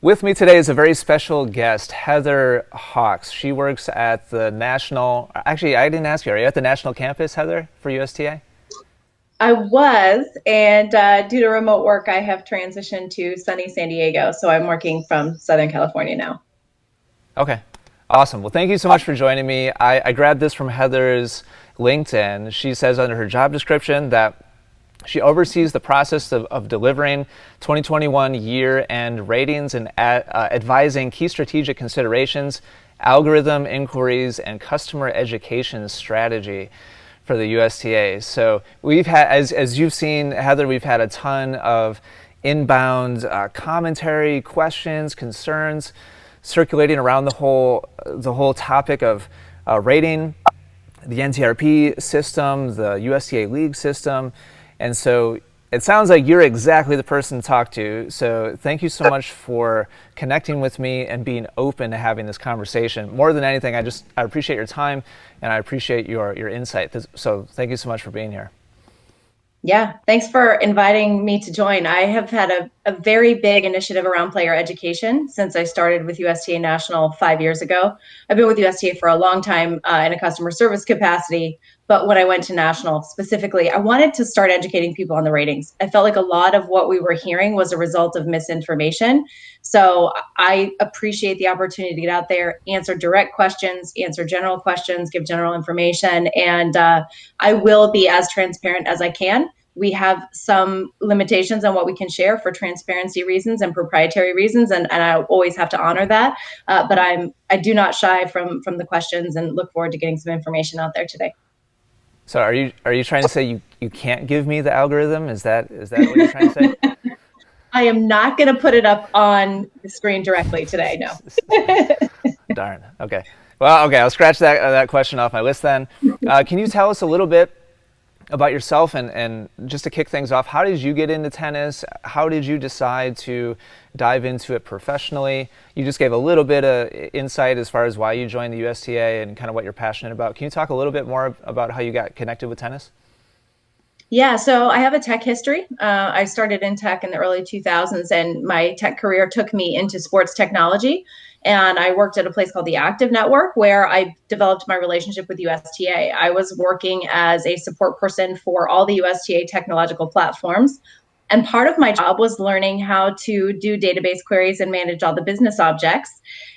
With me today is a very special guest, Heather Hawks. She works at the national, actually, I didn't ask you, are you at the national campus, Heather, for USTA? I was, and due to remote work, I have transitioned to sunny San Diego. So I'm working from Southern California now. Okay, awesome. Well, thank you so much for joining me. I grabbed this from Heather's LinkedIn. She says under her job description that she oversees the process of delivering 2021 year-end ratings and advising key strategic considerations, algorithm inquiries, and customer education strategy for the USTA. So we've had, as you've seen, Heather, we've had a ton of inbound commentary, questions, concerns circulating around the whole topic of rating, the NTRP system, the USTA league system. And so it sounds like you're exactly the person to talk to. So thank you so much for connecting with me and being open to having this conversation. More than anything, I appreciate your time and I appreciate your insight. So thank you so much for being here. Yeah, thanks for inviting me to join. I have had a very big initiative around player education since I started with USTA National 5 years ago. I've been with USTA for a long time in a customer service capacity, but when I went to National specifically, I wanted to start educating people on the ratings. I felt like a lot of what we were hearing was a result of misinformation. So I appreciate the opportunity to get out there, answer direct questions, answer general questions, give general information, and I will be as transparent as I can. We have some limitations on what we can share for transparency reasons and proprietary reasons, and I always have to honor that. But I do not shy from the questions and look forward to getting some information out there today. So are you trying to say you can't give me the algorithm? Is that what you're trying to say? I am not going to put it up on the screen directly today. No. Darn. Okay. Well, okay. I'll scratch that question off my list then. Can you tell us a little bit about yourself and just to kick things off, how did you get into tennis? How did you decide to dive into it professionally? You just gave a little bit of insight as far as why you joined the USTA and kind of what you're passionate about. Can you talk a little bit more about how you got connected with tennis? Yeah, so I have a tech history. I started in tech in the early 2000s, and my tech career took me into sports technology. And I worked at a place called the Active Network, where I developed my relationship with USTA. I was working as a support person for all the USTA technological platforms. And part of my job was learning how to do database queries and manage all the business objects.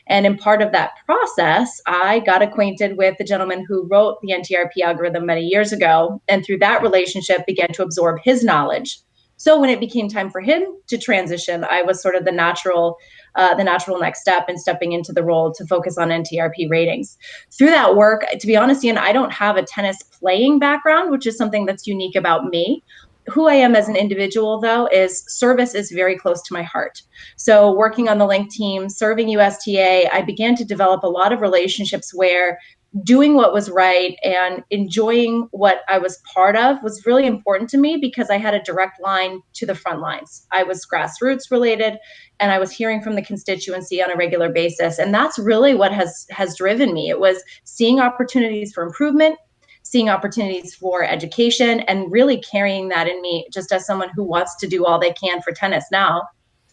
And in part of that process, I got acquainted with the gentleman who wrote the NTRP algorithm many years ago. And through that relationship, began to absorb his knowledge. So when it became time for him to transition, I was sort of the natural next step in stepping into the role to focus on NTRP ratings. Through that work, to be honest, Ian, I don't have a tennis playing background, which is something that's unique about me. Who I am as an individual, though, is service is very close to my heart. So working on the link team, serving USTA, I began to develop a lot of relationships where doing what was right and enjoying what I was part of was really important to me because I had a direct line to the front lines. I was grassroots related and I was hearing from the constituency on a regular basis. And that's really what has driven me. It was seeing opportunities for improvement, seeing opportunities for education, and really carrying that in me just as someone who wants to do all they can for tennis now.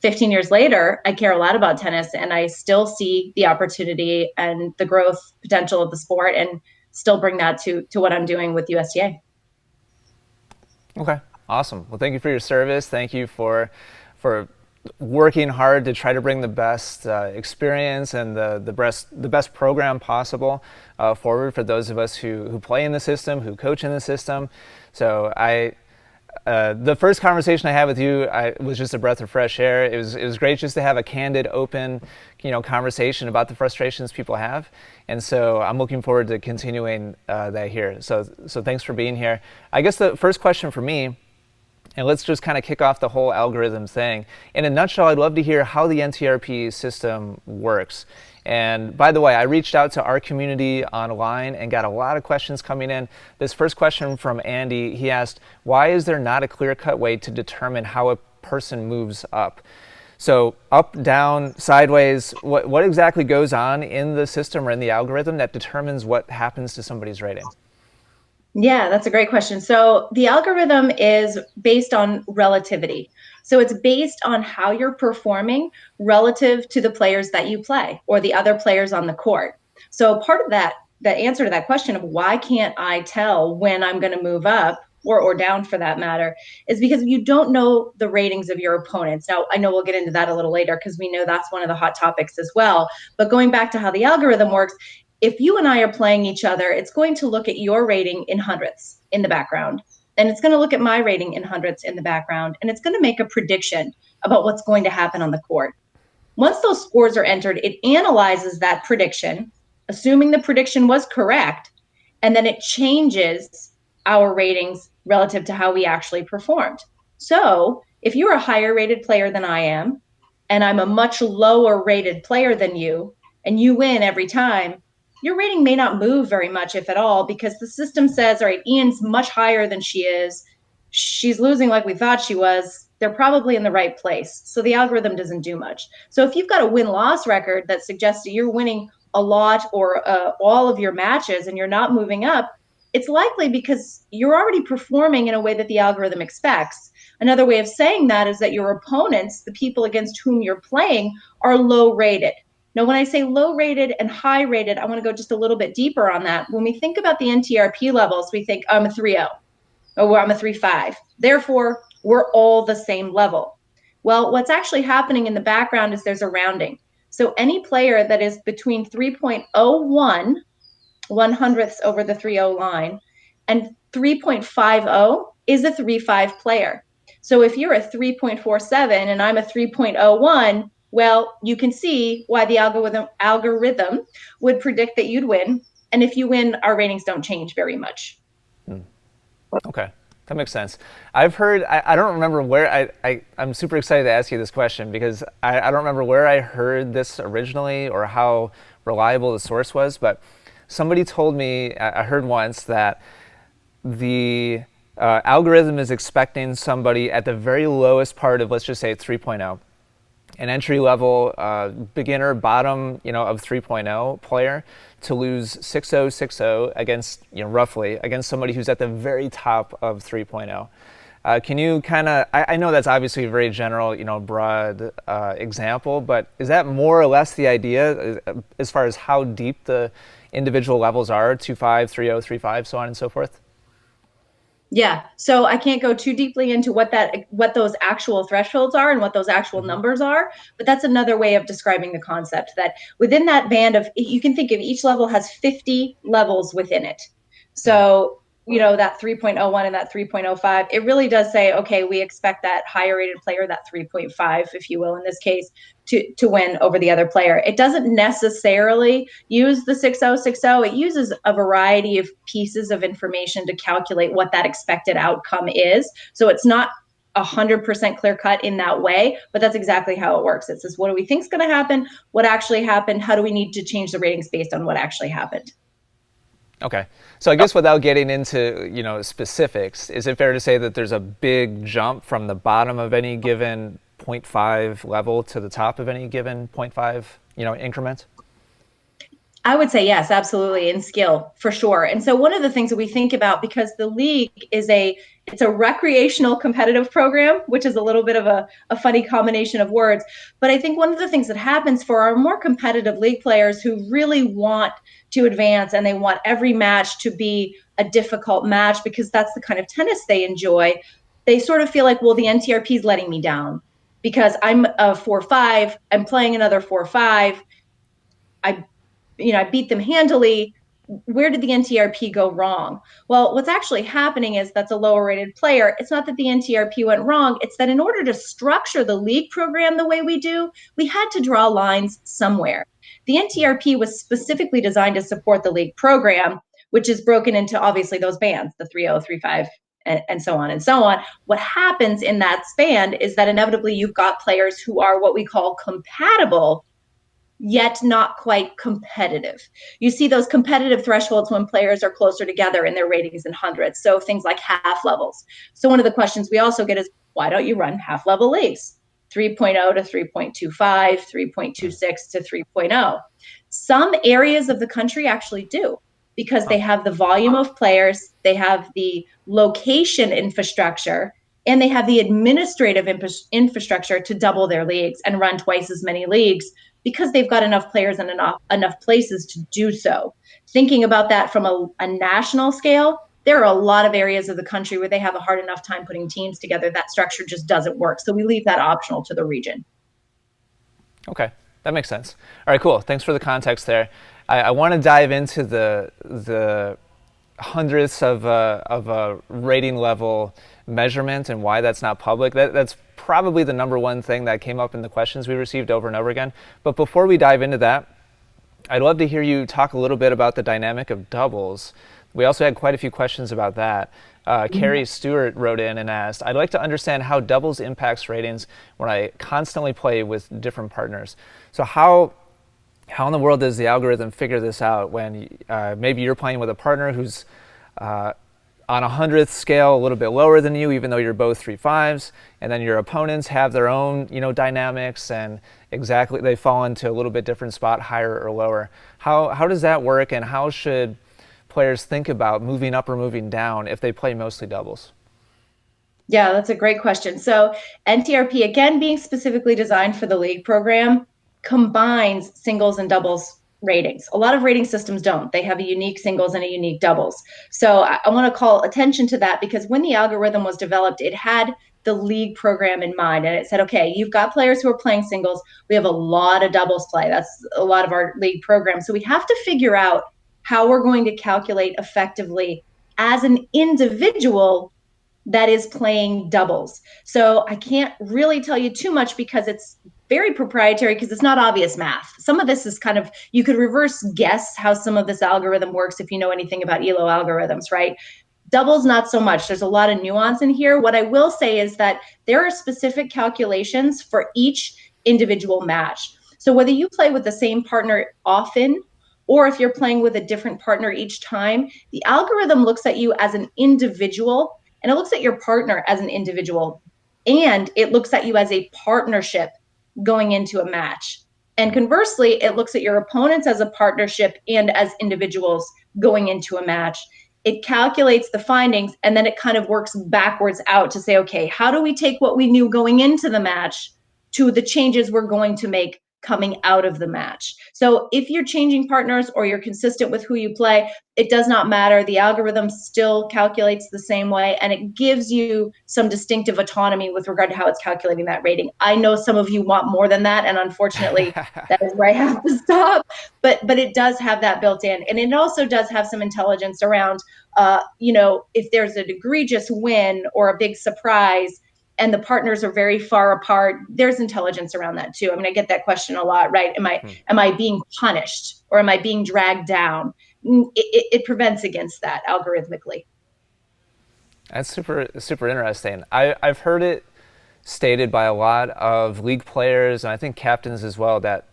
15 years later, I care a lot about tennis and I still see the opportunity and the growth potential of the sport and still bring that to what I'm doing with USTA. Okay, awesome. Well, thank you for your service. Thank you for working hard to try to bring the best experience and the best program possible forward for those of us who play in the system, who coach in the system. So the first conversation I had with you was just a breath of fresh air. It was great just to have a candid, open, conversation about the frustrations people have, and so I'm looking forward to continuing that here. So thanks for being here. I guess the first question for me, and let's just kind of kick off the whole algorithm thing. In a nutshell, I'd love to hear how the NTRP system works. And by the way, I reached out to our community online and got a lot of questions coming in. This first question from Andy, he asked, why is there not a clear-cut way to determine how a person moves up? So up, down, sideways, what exactly goes on in the system or in the algorithm that determines what happens to somebody's rating? Yeah, that's a great question. So the algorithm is based on relativity. So it's based on how you're performing relative to the players that you play or the other players on the court. So part of that, the answer to that question of why can't I tell when I'm going to move up or down for that matter, is because you don't know the ratings of your opponents. Now, I know we'll get into that a little later because we know that's one of the hot topics as well. But going back to how the algorithm works, if you and I are playing each other, it's going to look at your rating in hundredths in the background. And it's going to look at my rating in hundredths in the background. And it's going to make a prediction about what's going to happen on the court. Once those scores are entered, it analyzes that prediction, assuming the prediction was correct, and then it changes our ratings relative to how we actually performed. So if you're a higher rated player than I am, and I'm a much lower rated player than you, and you win every time, your rating may not move very much, if at all, because the system says, all right, Ian's much higher than she is. She's losing like we thought she was. They're probably in the right place. So the algorithm doesn't do much. So if you've got a win-loss record that suggests that you're winning a lot or all of your matches and you're not moving up, it's likely because you're already performing in a way that the algorithm expects. Another way of saying that is that your opponents, the people against whom you're playing, are low rated. Now, when I say low rated and high rated, I want to go just a little bit deeper on that. When we think about the NTRP levels, we think I'm a 3.0 or I'm a 3.5. Therefore, we're all the same level. Well, what's actually happening in the background is there's a rounding. So any player that is between 3.01, 100ths over the 3.0 line, and 3.50 is a 3.5 player. So if you're a 3.47 and I'm a 3.01, well, you can see why the algorithm would predict that you'd win. And if you win, our ratings don't change very much. Okay, that makes sense. I've heard, I don't remember where, I'm super excited to ask you this question because I don't remember where I heard this originally or how reliable the source was, but somebody told me, I heard once that the algorithm is expecting somebody at the very lowest part of, let's just say 3.0, an entry level beginner bottom of 3.0 player to lose 6-0 6-0 against roughly against somebody who's at the very top of 3.0. Can you kind of, I know that's obviously a very general broad example, but is that more or less the idea as far as how deep the individual levels are, 2.5 3.0 3.5 so on and so forth? Yeah. So I can't go too deeply into what those actual thresholds are and what those actual numbers are, but that's another way of describing the concept that within that band of, you can think of each level has 50 levels within it. So, that 3.01 and that 3.05, it really does say, okay, we expect that higher rated player, that 3.5, if you will, in this case, to win over the other player. It doesn't necessarily use the 6.0 6.0. It uses a variety of pieces of information to calculate what that expected outcome is. So it's not 100% clear cut in that way, but that's exactly how it works. It says, what do we think is going to happen? What actually happened? How do we need to change the ratings based on what actually happened? Okay. So I guess without getting into, specifics, is it fair to say that there's a big jump from the bottom of any given 0.5 level to the top of any given 0.5, increment? I would say yes, absolutely, in skill for sure. And so one of the things that we think about, because the league it's a recreational competitive program, which is a little bit of a funny combination of words. But I think one of the things that happens for our more competitive league players who really want to advance and they want every match to be a difficult match because that's the kind of tennis they enjoy, they sort of feel like, well, the NTRP is letting me down because I'm a 4.5, I'm playing another 4.5. I beat them handily. Where did the NTRP go wrong? Well, what's actually happening is that's a lower rated player. It's not that the NTRP went wrong. It's that in order to structure the league program the way we do, we had to draw lines somewhere. The NTRP was specifically designed to support the league program, which is broken into obviously those bands, the 3.0, 3.5, and so on and so on. What happens in that span is that inevitably you've got players who are what we call compatible yet not quite competitive. You see those competitive thresholds when players are closer together in their ratings in hundreds. So things like half levels. So one of the questions we also get is, why don't you run half level leagues? 3.0 to 3.25, 3.26 to 3.0. Some areas of the country actually do because they have the volume of players, they have the location infrastructure, and they have the administrative infrastructure to double their leagues and run twice as many leagues because they've got enough players and enough places to do so. Thinking about that from a national scale, there are a lot of areas of the country where they have a hard enough time putting teams together. That structure just doesn't work. So we leave that optional to the region. Okay, that makes sense. All right, cool. Thanks for the context there. I want to dive into the hundredths of a rating level measurement and why that's not public. That's probably the number one thing that came up in the questions we received over and over again. But before we dive into that, I'd love to hear you talk a little bit about the dynamic of doubles. We also had quite a few questions about that. Carrie Stewart wrote in and asked, I'd like to understand how doubles impacts ratings when I constantly play with different partners. So how in the world does the algorithm figure this out when maybe you're playing with a partner who's on a hundredth scale, a little bit lower than you, even though you're both 3.5s, and then your opponents have their own, dynamics, and exactly they fall into a little bit different spot, higher or lower. How does that work, and how should players think about moving up or moving down if they play mostly doubles? Yeah, that's a great question. So NTRP, again, being specifically designed for the league program, combines singles and doubles ratings. A lot of rating systems don't. They have a unique singles and a unique doubles. So I want to call attention to that because when the algorithm was developed, it had the league program in mind. And it said, okay, you've got players who are playing singles. We have a lot of doubles play. That's a lot of our league program. So we have to figure out how we're going to calculate effectively as an individual that is playing doubles. So I can't really tell you too much because it's very proprietary because it's not obvious math. Some of this is kind of, you could reverse guess how some of this algorithm works if you know anything about ELO algorithms, right? Doubles, not so much. There's a lot of nuance in here. What I will say is that there are specific calculations for each individual match. So whether you play with the same partner often, or if you're playing with a different partner each time, the algorithm looks at you as an individual and it looks at your partner as an individual and it looks at you as a partnership going into a match. And conversely, it looks at your opponents as a partnership and as individuals going into a match. It calculates the findings and then it kind of works backwards out to say, okay, how do we take what we knew going into the match to the changes we're going to make coming out of the match? So if you're changing partners or you're consistent with who you play, it does not matter. The algorithm still calculates the same way, and it gives you some distinctive autonomy with regard to how it's calculating that rating. I know some of you want more than that, and unfortunately, that is where I have to stop. But it does have that built in, and it also does have some intelligence around, if there's an egregious win or a big surprise, and the partners are very far apart, there's intelligence around that too. I mean, I get that question a lot, right? Am I being punished or am I being dragged down? It prevents against that algorithmically. That's super interesting. I've heard it stated by a lot of league players and I think captains as well that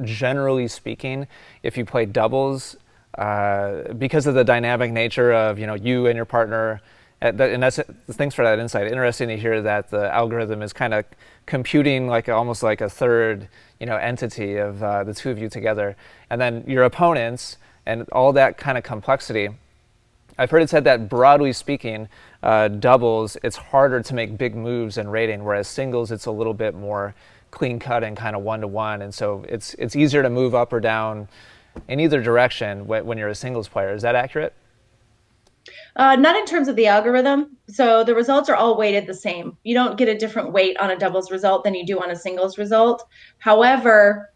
generally speaking, if you play doubles, because of the dynamic nature of you and your partner. And that's thanks for that insight. Interesting to hear that the algorithm is kind of computing like almost like a third, entity of the two of you together, and then your opponents and all that kind of complexity. I've heard it said that broadly speaking, doubles it's harder to make big moves in rating, whereas singles it's a little bit more clean cut and kind of 1-to-1, and so it's easier to move up or down in either direction when you're a singles player. Is that accurate? Not in terms of the algorithm. So the results are all weighted the same. You don't get a different weight on a doubles result than you do on a singles result. However,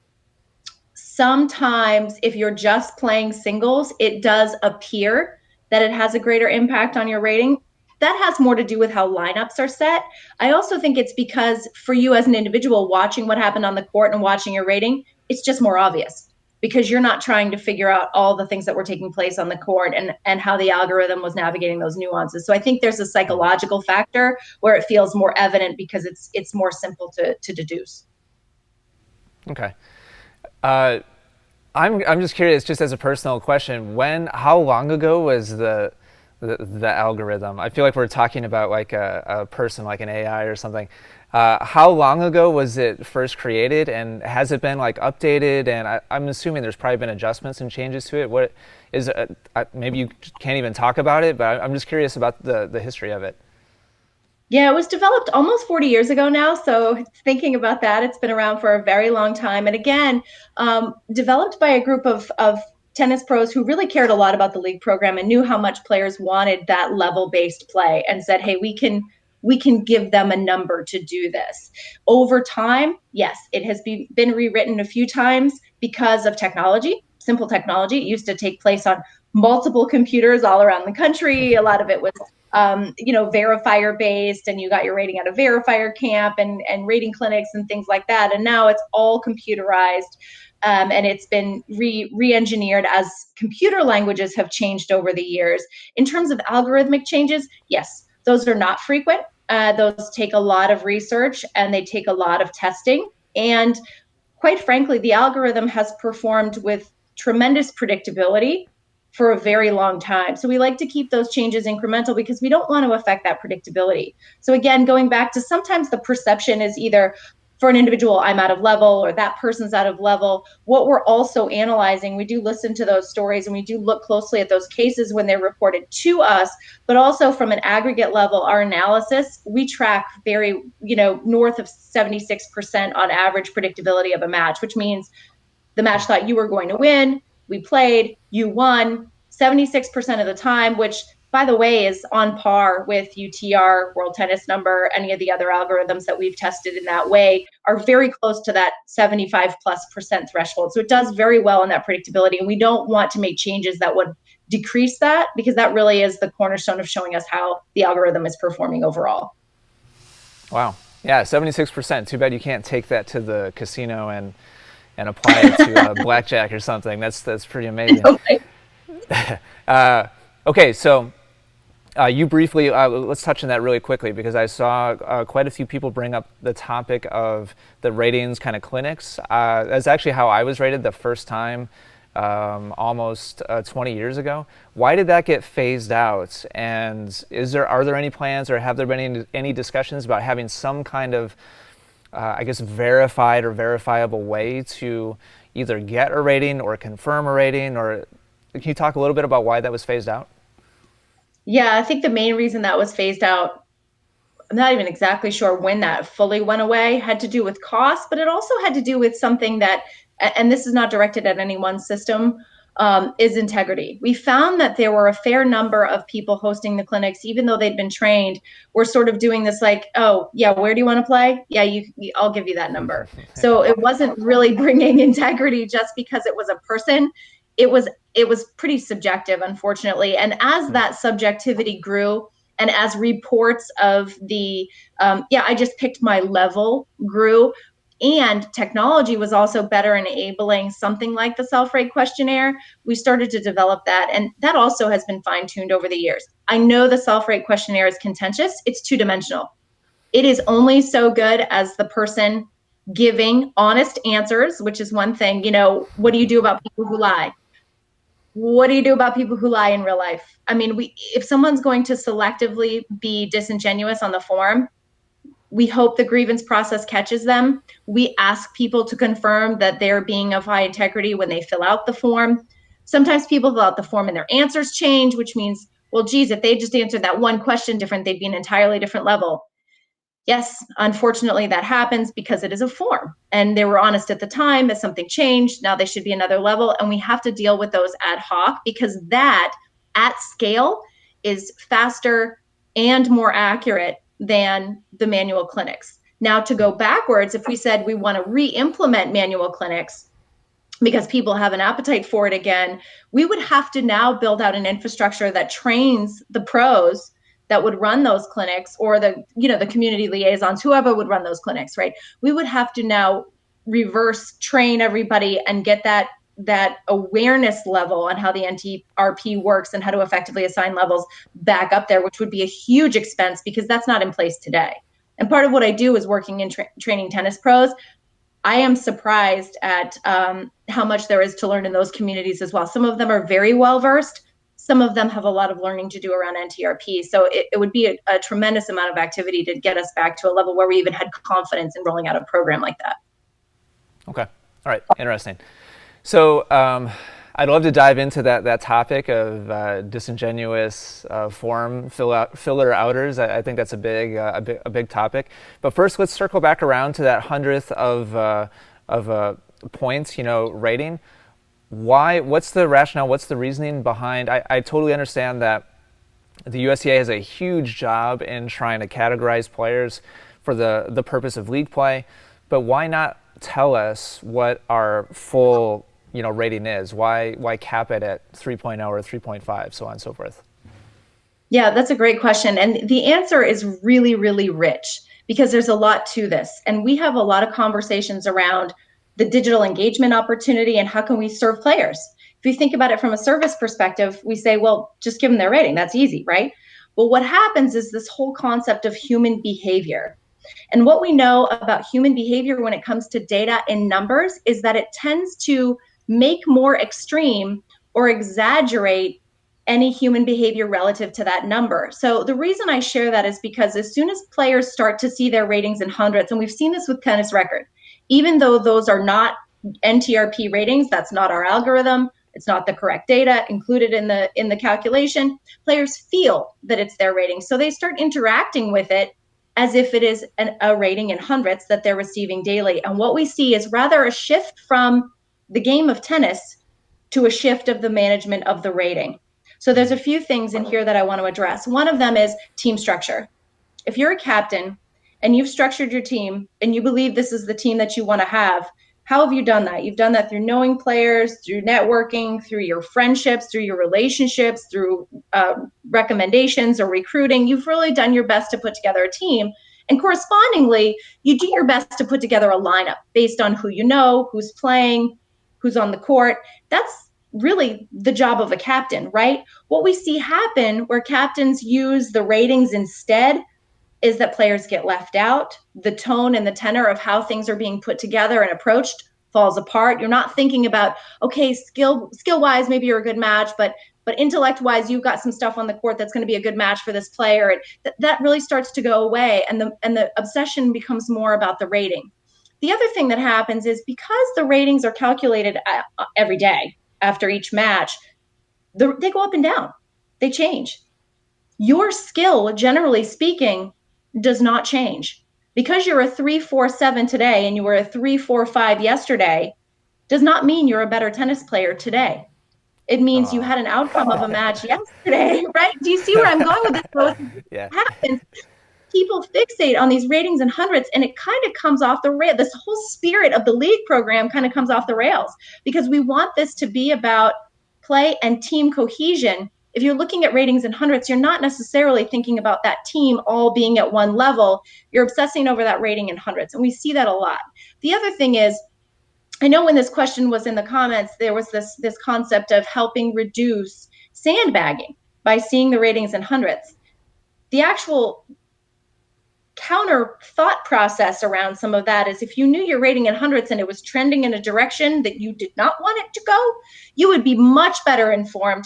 sometimes if you're just playing singles, it does appear that it has a greater impact on your rating. That has more to do with how lineups are set. I also think it's because for you as an individual watching what happened on the court and watching your rating, it's just more obvious because you're not trying to figure out all the things that were taking place on the court and how the algorithm was navigating those nuances. So I think there's a psychological factor where it feels more evident because it's more simple to deduce. Okay. I'm just curious, just as a personal question, how long ago was the algorithm? I feel like we're talking about like a person, like an AI or something. How long ago was it first created, and has it been like updated? And I'm assuming there's probably been adjustments and changes to it. What is maybe you can't even talk about it, but I'm just curious about the history of it. Yeah, it was developed almost 40 years ago now. So thinking about that, it's been around for a very long time. And again, developed by a group of tennis pros who really cared a lot about the league program and knew how much players wanted that level-based play and said, hey, we can give them a number to do this. Over time, yes, it has been rewritten a few times because of technology, simple technology. It used to take place on multiple computers all around the country. A lot of it was verifier based, and you got your rating at a verifier camp and rating clinics and things like that. And now it's all computerized. And it's been re-engineered as computer languages have changed over the years. In terms of algorithmic changes, yes, those are not frequent. Those take a lot of research and they take a lot of testing. And quite frankly, the algorithm has performed with tremendous predictability for a very long time. So we like to keep those changes incremental because we don't want to affect that predictability. So again, going back to sometimes the perception is either for an individual, I'm out of level, or that person's out of level. What we're also analyzing, we do listen to those stories and we do look closely at those cases when they're reported to us, but also from an aggregate level, our analysis, we track very, north of 76% on average predictability of a match, which means the match thought you were going to win. We played, you won 76% of the time, which, by the way, is on par with UTR, World Tennis Number, any of the other algorithms that we've tested in that way are very close to that 75+% threshold. So it does very well in that predictability. And we don't want to make changes that would decrease that, because that really is the cornerstone of showing us how the algorithm is performing overall. Wow. Yeah, 76%. Too bad you can't take that to the casino and apply it to blackjack or something. That's pretty amazing. Okay, so you briefly, let's touch on that really quickly, because I saw quite a few people bring up the topic of the ratings kind of clinics. That's actually how I was rated the first time, almost 20 years ago. Why did that get phased out? And are there any plans, or have there been any discussions about having some kind of verified or verifiable way to either get a rating or confirm a rating? Or can you talk a little bit about why that was phased out? Yeah, I think the main reason that was phased out, I'm not even exactly sure when that fully went away, had to do with cost, but it also had to do with something that, and this is not directed at any one system, is integrity. We found that there were a fair number of people hosting the clinics, even though they'd been trained, were sort of doing this like, oh, yeah, where do you want to play? Yeah, I'll give you that number. So it wasn't really bringing integrity just because it was a person. It was pretty subjective, unfortunately. And as that subjectivity grew, and as reports of the I just picked my level grew, and technology was also better enabling something like the self-rate questionnaire, we started to develop that, and that also has been fine-tuned over the years. I know the self-rate questionnaire is contentious. It's two-dimensional. It is only so good as the person giving honest answers, which is one thing. What do you do about people who lie? What do you do about people who lie in real life? I mean, if someone's going to selectively be disingenuous on the form, we hope the grievance process catches them. We ask people to confirm that they're being of high integrity when they fill out the form. Sometimes people fill out the form and their answers change, which means, well, geez, if they just answered that one question different, they'd be an entirely different level. Yes, unfortunately, that happens because it is a form, and they were honest at the time that something changed. Now they should be another level, and we have to deal with those ad hoc, because that at scale is faster and more accurate than the manual clinics. Now, to go backwards, if we said we want to re-implement manual clinics because people have an appetite for it again, we would have to now build out an infrastructure that trains the pros that would run those clinics, or the community liaisons, whoever would run those clinics, right? We would have to now reverse train everybody and get that awareness level on how the NTRP works and how to effectively assign levels back up there, which would be a huge expense because that's not in place today. And part of what I do is working in training tennis pros. I am surprised at how much there is to learn in those communities as well. Some of them are very well versed. Some of them have a lot of learning to do around NTRP. So it would be a tremendous amount of activity to get us back to a level where we even had confidence in rolling out a program like that. Okay. All right. Interesting. So I'd love to dive into that topic of disingenuous form filler outers. I think that's a big topic. But first, let's circle back around to that hundredth of points, rating. Why? What's the rationale? What's the reasoning behind? I totally understand that the USTA has a huge job in trying to categorize players for the purpose of league play, but why not tell us what our full rating is? Why cap it at 3.0 or 3.5, so on and so forth? Yeah, that's a great question. And the answer is really, really rich because there's a lot to this. And we have a lot of conversations around the digital engagement opportunity and how can we serve players. If you think about it from a service perspective, we say, well, just give them their rating. That's easy, right? But what happens is this whole concept of human behavior. And what we know about human behavior when it comes to data in numbers is that it tends to make more extreme or exaggerate any human behavior relative to that number. So the reason I share that is because as soon as players start to see their ratings in hundreds, and we've seen this with tennis record, even though those are not NTRP ratings, that's not our algorithm, it's not the correct data included in the calculation, players feel that it's their rating. So they start interacting with it as if it is a rating in hundreds that they're receiving daily. And what we see is rather a shift from the game of tennis to a shift of the management of the rating. So there's a few things in here that I want to address. One of them is team structure. If you're a captain and you've structured your team and you believe this is the team that you want to have, how have you done that? You've done that through knowing players, through networking, through your friendships, through your relationships, through recommendations or recruiting. You've really done your best to put together a team. And correspondingly, you do your best to put together a lineup based on who you know, who's playing, who's on the court. That's really the job of a captain, right? What we see happen where captains use the ratings instead is that players get left out. The tone and the tenor of how things are being put together and approached falls apart. You're not thinking about, okay, skill wise, maybe you're a good match, but intellect wise, you've got some stuff on the court that's going to be a good match for this player. And that really starts to go away, and the obsession becomes more about the rating. The other thing that happens is because the ratings are calculated every day after each match, they go up and down. They change. Your skill, generally speaking, does not change. Because you're a 3.47 today and you were a 3.45 yesterday, does not mean you're a better tennis player today. It means you Oh, had an outcome of a match yesterday, right? Do you see where I'm going with this? So yeah. what happens? People fixate on these ratings and hundreds, and it kind of comes off the rail. This whole spirit of the league program kind of comes off the rails because we want this to be about play and team cohesion. If you're looking at ratings and hundreds, you're not necessarily thinking about that team all being at one level. You're obsessing over that rating in hundreds, and we see that a lot. The other thing is, I know when this question was in the comments, there was this concept of helping reduce sandbagging by seeing the ratings in hundreds. The actual counter thought process around some of that is if you knew your rating in hundreds and it was trending in a direction that you did not want it to go, you would be much better informed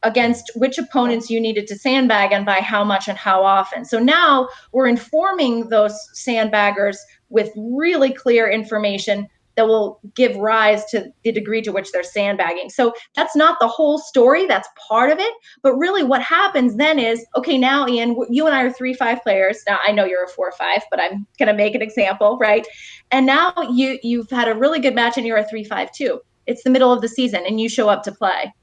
against which opponents you needed to sandbag and by how much and how often. So now we're informing those sandbaggers with really clear information that will give rise to the degree to which they're sandbagging. So that's not the whole story, that's part of it. But really what happens then is, okay, now Ian, you and I are 3-5 players. Now I know you're a 4-5, but I'm gonna make an example, right? And now you've had a really good match and you're a 3-5 too. It's the middle of the season and you show up to play.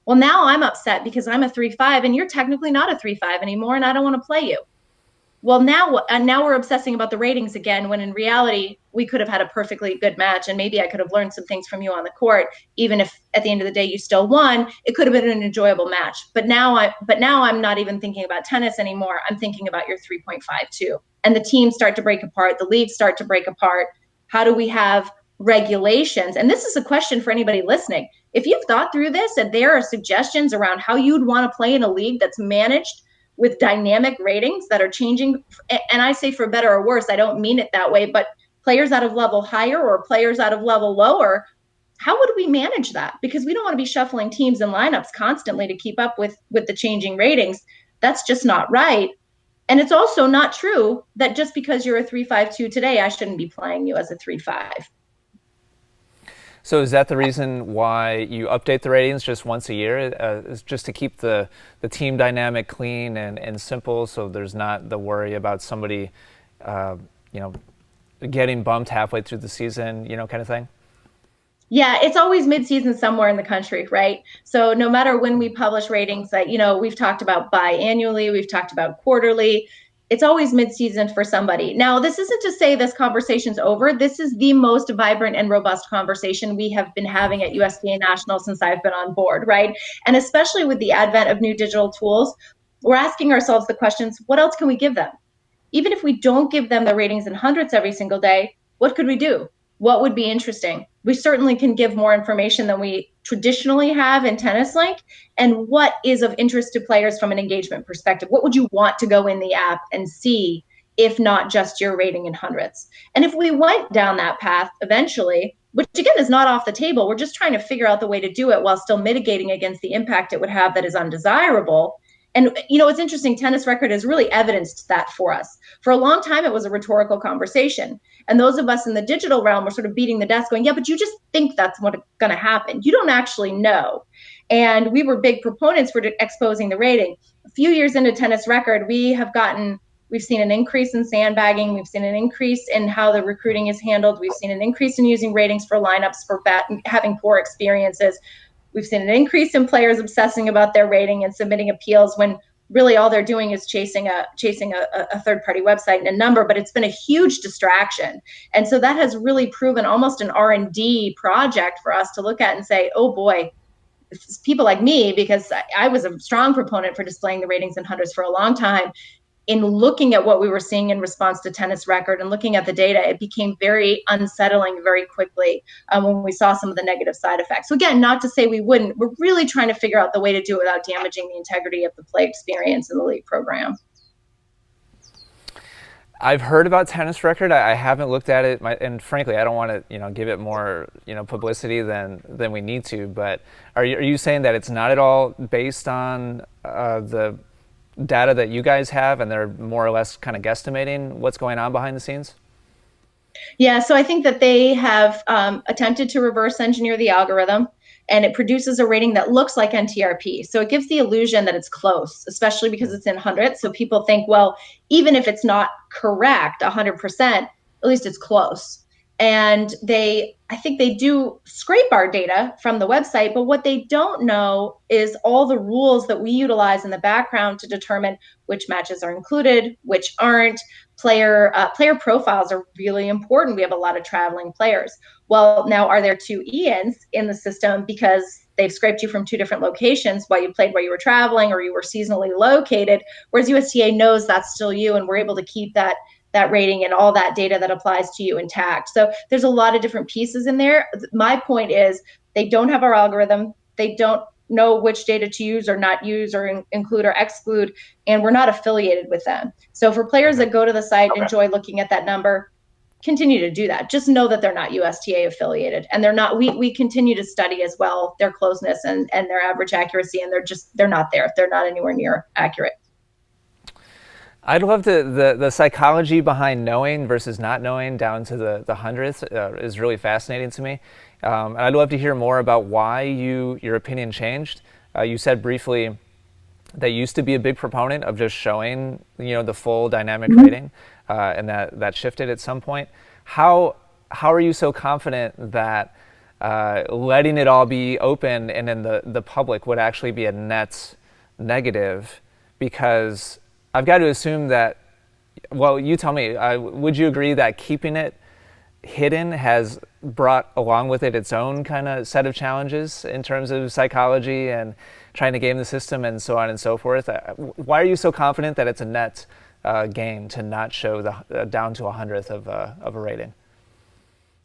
Well, now I'm upset because I'm a 3-5 and you're technically not a 3-5 anymore and I don't want to play you. Well, now we're obsessing about the ratings again, when in reality, we could have had a perfectly good match and maybe I could have learned some things from you on the court. Even if at the end of the day you still won, it could have been an enjoyable match. But now I'm not even thinking about tennis anymore. I'm thinking about your 3.5 too. And the teams start to break apart, the leagues start to break apart. How do we have regulations? And this is a question for anybody listening. If you've thought through this and there are suggestions around how you'd want to play in a league that's managed with dynamic ratings that are changing, and I say for better or worse, I don't mean it that way, but players out of level higher or players out of level lower, how would we manage that? Because we don't want to be shuffling teams and lineups constantly to keep up with the changing ratings. That's just not right. And it's also not true that just because you're a 3.52 today, I shouldn't be playing you as a 3.5. So is that the reason why you update the ratings just once a year? Is just to keep the team dynamic clean and simple, so there's not the worry about somebody, uh, you know, getting bumped halfway through the season, kind of thing? Yeah, it's always mid-season somewhere in the country, right? So no matter when we publish ratings, that we've talked about biannually, we've talked about quarterly. It's always mid-season for somebody. Now, this isn't to say this conversation's over. This is the most vibrant and robust conversation we have been having at USDA National since I've been on board, right? And especially with the advent of new digital tools, we're asking ourselves the questions, what else can we give them? Even if we don't give them the ratings in hundreds every single day, what could we do? What would be interesting? We certainly can give more information than we traditionally have in Tennis Link. And what is of interest to players from an engagement perspective? What would you want to go in the app and see, if not just your rating in hundreds? And if we went down that path eventually, which again is not off the table, we're just trying to figure out the way to do it while still mitigating against the impact it would have that is undesirable. And it's interesting, tennis record has really evidenced that for us. For a long time, it was a rhetorical conversation. And those of us in the digital realm were sort of beating the desk going, yeah, but you just think that's what's going to happen. You don't actually know. And we were big proponents for exposing the rating. A few years into tennis record, we've seen an increase in sandbagging. We've seen an increase in how the recruiting is handled. We've seen an increase in using ratings for lineups for having poor experiences. We've seen an increase in players obsessing about their rating and submitting appeals when really all they're doing is chasing a third-party website and a number, but it's been a huge distraction. And so that has really proven almost an R&D project for us to look at and say, oh boy, people like me, because I was a strong proponent for displaying the ratings in hundreds for a long time, in looking at what we were seeing in response to tennis record and looking at the data, it became very unsettling very quickly when we saw some of the negative side effects. So again, not to say we wouldn't, we're really trying to figure out the way to do it without damaging the integrity of the play experience in the league program. I've heard about tennis record. I haven't looked at it, and frankly, I don't want to, give it more, publicity than we need to. But are you saying that it's not at all based on the data that you guys have, and they're more or less kind of guesstimating what's going on behind the scenes? Yeah, so I think that they have attempted to reverse engineer the algorithm, and it produces a rating that looks like NTRP. So it gives the illusion that it's close, especially because it's in hundreds. So people think, well, even if it's not correct 100%, at least it's close. And I think they do scrape our data from the website, but what they don't know is all the rules that we utilize in the background to determine which matches are included, which aren't. Player profiles are really important. We have a lot of traveling players. Well, now are there two Ians in the system because they've scraped you from two different locations while you played where you were traveling or you were seasonally located, whereas USTA knows that's still you, and we're able to keep that rating and all that data that applies to you intact. So there's a lot of different pieces in there. My point is they don't have our algorithm. They don't know which data to use or not use or include or exclude, and we're not affiliated with them. So for players that go to the site, enjoy looking at that number, continue to do that. Just know that they're not USTA affiliated, and they're not. We continue to study as well their closeness and their average accuracy, and they're not there. They're not anywhere near accurate. I'd love the psychology behind knowing versus not knowing down to the hundredths is really fascinating to me. And I'd love to hear more about why your opinion changed. You said briefly that you used to be a big proponent of just showing the full dynamic rating, and that shifted at some point. How are you so confident that letting it all be open and then the public would actually be a net negative? Because I've got to assume that, well, you tell me, would you agree that keeping it hidden has brought along with it its own kind of set of challenges in terms of psychology and trying to game the system and so on and so forth? Why are you so confident that it's a net gain to not show down to a hundredth of a rating?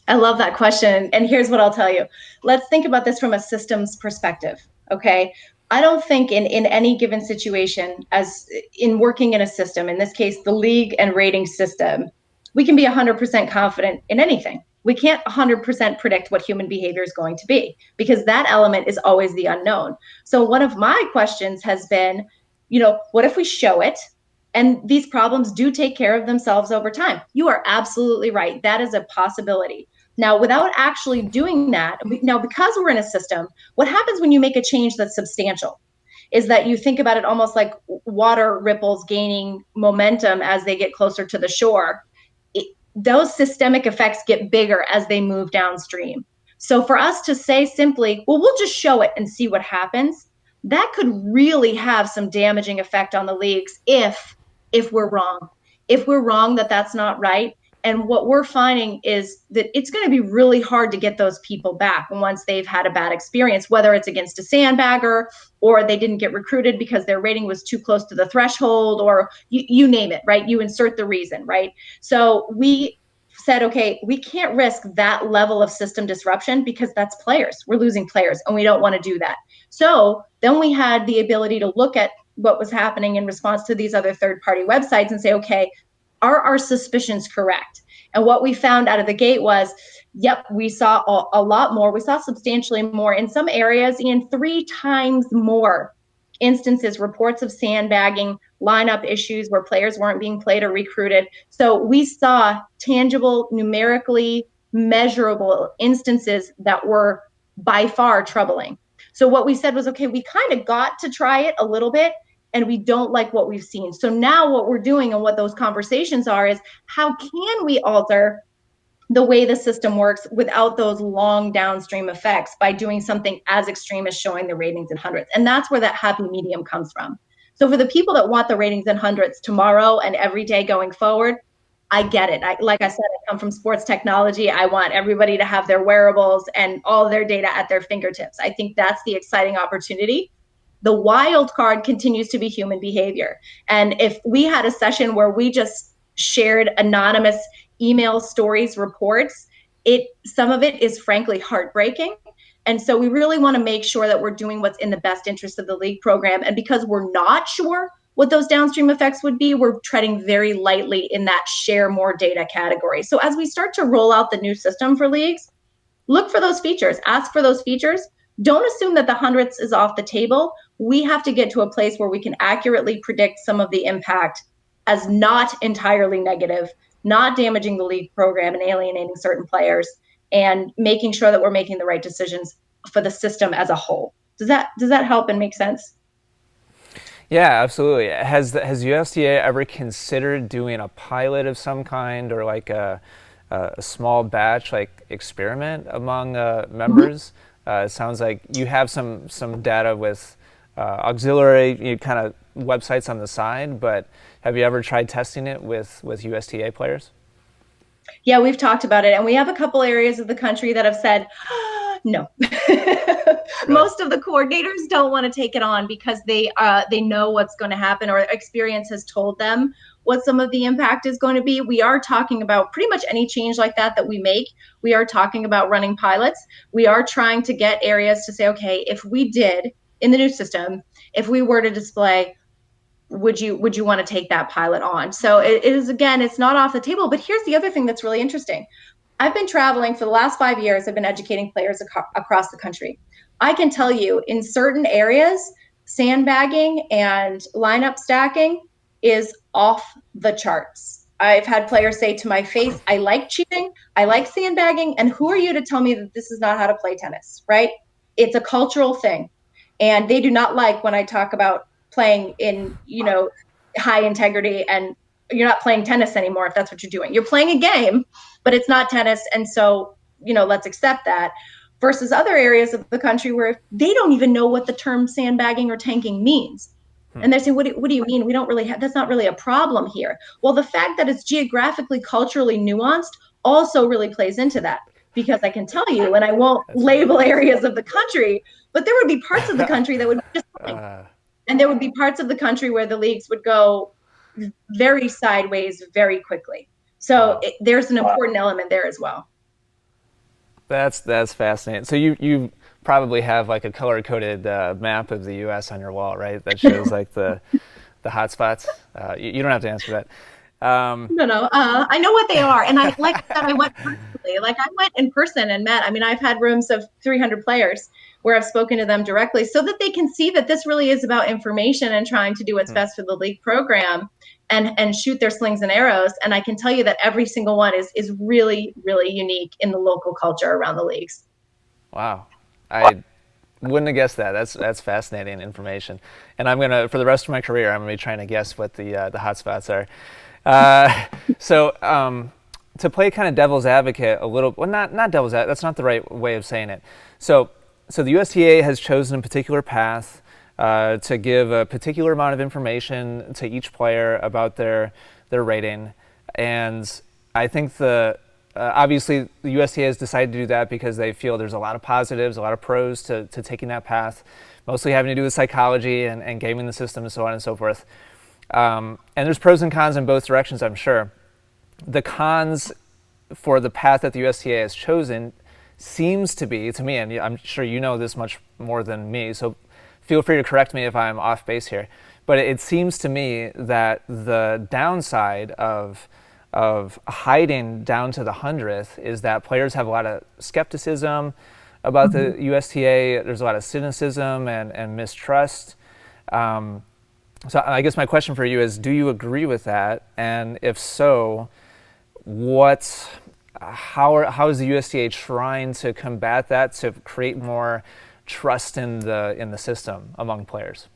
I love that question. And here's what I'll tell you. Let's think about this from a systems perspective, okay? I don't think in any given situation, as in working in a system, in this case, the league and rating system, we can be 100% confident in anything. We can't 100% predict what human behavior is going to be because that element is always the unknown. So one of my questions has been, what if we show it and these problems do take care of themselves over time? You are absolutely right. That is a possibility. Now, without actually doing that, now because we're in a system, what happens when you make a change that's substantial is that you think about it almost like water ripples gaining momentum as they get closer to the shore. Those systemic effects get bigger as they move downstream. So for us to say simply, well, we'll just show it and see what happens, that could really have some damaging effect on the leagues if we're wrong. If we're wrong that that's not right, and what we're finding is that it's going to be really hard to get those people back once they've had a bad experience, whether it's against a sandbagger or they didn't get recruited because their rating was too close to the threshold, or you name it, right? You insert the reason, right? So we said, okay, we can't risk that level of system disruption because that's players. We're losing players and we don't want to do that. So then we had the ability to look at what was happening in response to these other third-party websites and say, okay, are our suspicions correct? And what we found out of the gate was, yep, we saw a lot more. We saw substantially more in some areas, and 3 times more instances, reports of sandbagging, lineup issues where players weren't being played or recruited. So we saw tangible, numerically measurable instances that were by far troubling. So what we said was, okay, we kind of got to try it a little bit, and we don't like what we've seen. So now what we're doing and what those conversations are is, how can we alter the way the system works without those long downstream effects by doing something as extreme as showing the ratings in hundreds? And that's where that happy medium comes from. So for the people that want the ratings in hundreds tomorrow and every day going forward, I get it. Like I said, I come from sports technology. I want everybody to have their wearables and all their data at their fingertips. I think that's the exciting opportunity. The wild card continues to be human behavior. And if we had a session where we just shared anonymous email stories, reports, some of it is frankly heartbreaking. And so we really want to make sure that we're doing what's in the best interest of the league program. And because we're not sure what those downstream effects would be, we're treading very lightly in that share more data category. So as we start to roll out the new system for leagues, look for those features, ask for those features. Don't assume that the hundreds is off the table. We have to get to a place where we can accurately predict some of the impact as not entirely negative, not damaging the league program and alienating certain players, and making sure that we're making the right decisions for the system as a whole. Does that help and make sense? Yeah, absolutely. Has USTA ever considered doing a pilot of some kind, or like a small batch like experiment among members? It sounds like you have some data with auxiliary kind of websites on the side, but have you ever tried testing it with USTA players? Yeah, we've talked about it, and we have a couple areas of the country that have said no. Really? Most of the coordinators don't want to take it on because they know what's going to happen, or experience has told them what some of the impact is going to be. We are talking about pretty much any change like that we make. We are talking about running pilots. We are trying to get areas to say, okay, if we did in the new system, if we were to display, would you want to take that pilot on? So it is, again, it's not off the table. But here's the other thing that's really interesting. I've been traveling for the last 5 years. I've been educating players across the country. I can tell you in certain areas, sandbagging and lineup stacking is off the charts. I've had players say to my face, I like cheating, I like sandbagging, and who are you to tell me that this is not how to play tennis, right? It's a cultural thing. And they do not like when I talk about playing in, high integrity, and you're not playing tennis anymore if that's what you're doing. You're playing a game, but it's not tennis. And so, let's accept that. Versus other areas of the country where they don't even know what the term sandbagging or tanking means. And they're saying, what do you mean? We don't really have, that's not really a problem here. Well, the fact that it's geographically, culturally nuanced also really plays into that. Because I can tell you, and I won't That's label areas of the country, but there would be parts of the country that would be just fine. And there would be parts of the country where the leagues would go very sideways very quickly. So wow. there's an important element there as well. That's fascinating. So you probably have like a color coded map of the U.S. on your wall, right? That shows like the hot spots. You don't have to answer that. No. I know what they are, and like I said, I went personally. Like I went in person and met. I mean, I've had rooms of 300 players. where I've spoken to them directly so that they can see that this really is about information and trying to do what's best for the league program and shoot their slings and arrows. And I can tell you that every single one is really, really unique in the local culture around the leagues. Wow. I wouldn't have guessed that. That's fascinating information. And I'm gonna, for the rest of my career, I'm gonna be trying to guess what the hot spots are. So to play kind of devil's advocate a little, well, not devil's advocate. That's not the right way of saying it. So the USTA has chosen a particular path to give a particular amount of information to each player about their rating, and I think obviously the USTA has decided to do that because they feel there's a lot of positives, a lot of pros to taking that path, mostly having to do with psychology and gaming the system and so on and so forth. And there's pros and cons in both directions, I'm sure. The cons for the path that the USTA has chosen seems to be, to me, and I'm sure you know this much more than me, so feel free to correct me if I'm off base here, but it seems to me that the downside of hiding down to the 100th is that players have a lot of skepticism about the USTA. There's a lot of cynicism and mistrust. So I guess my question for you is, do you agree with that? And if so, how is the USTA trying to combat that to create more trust in the system among players?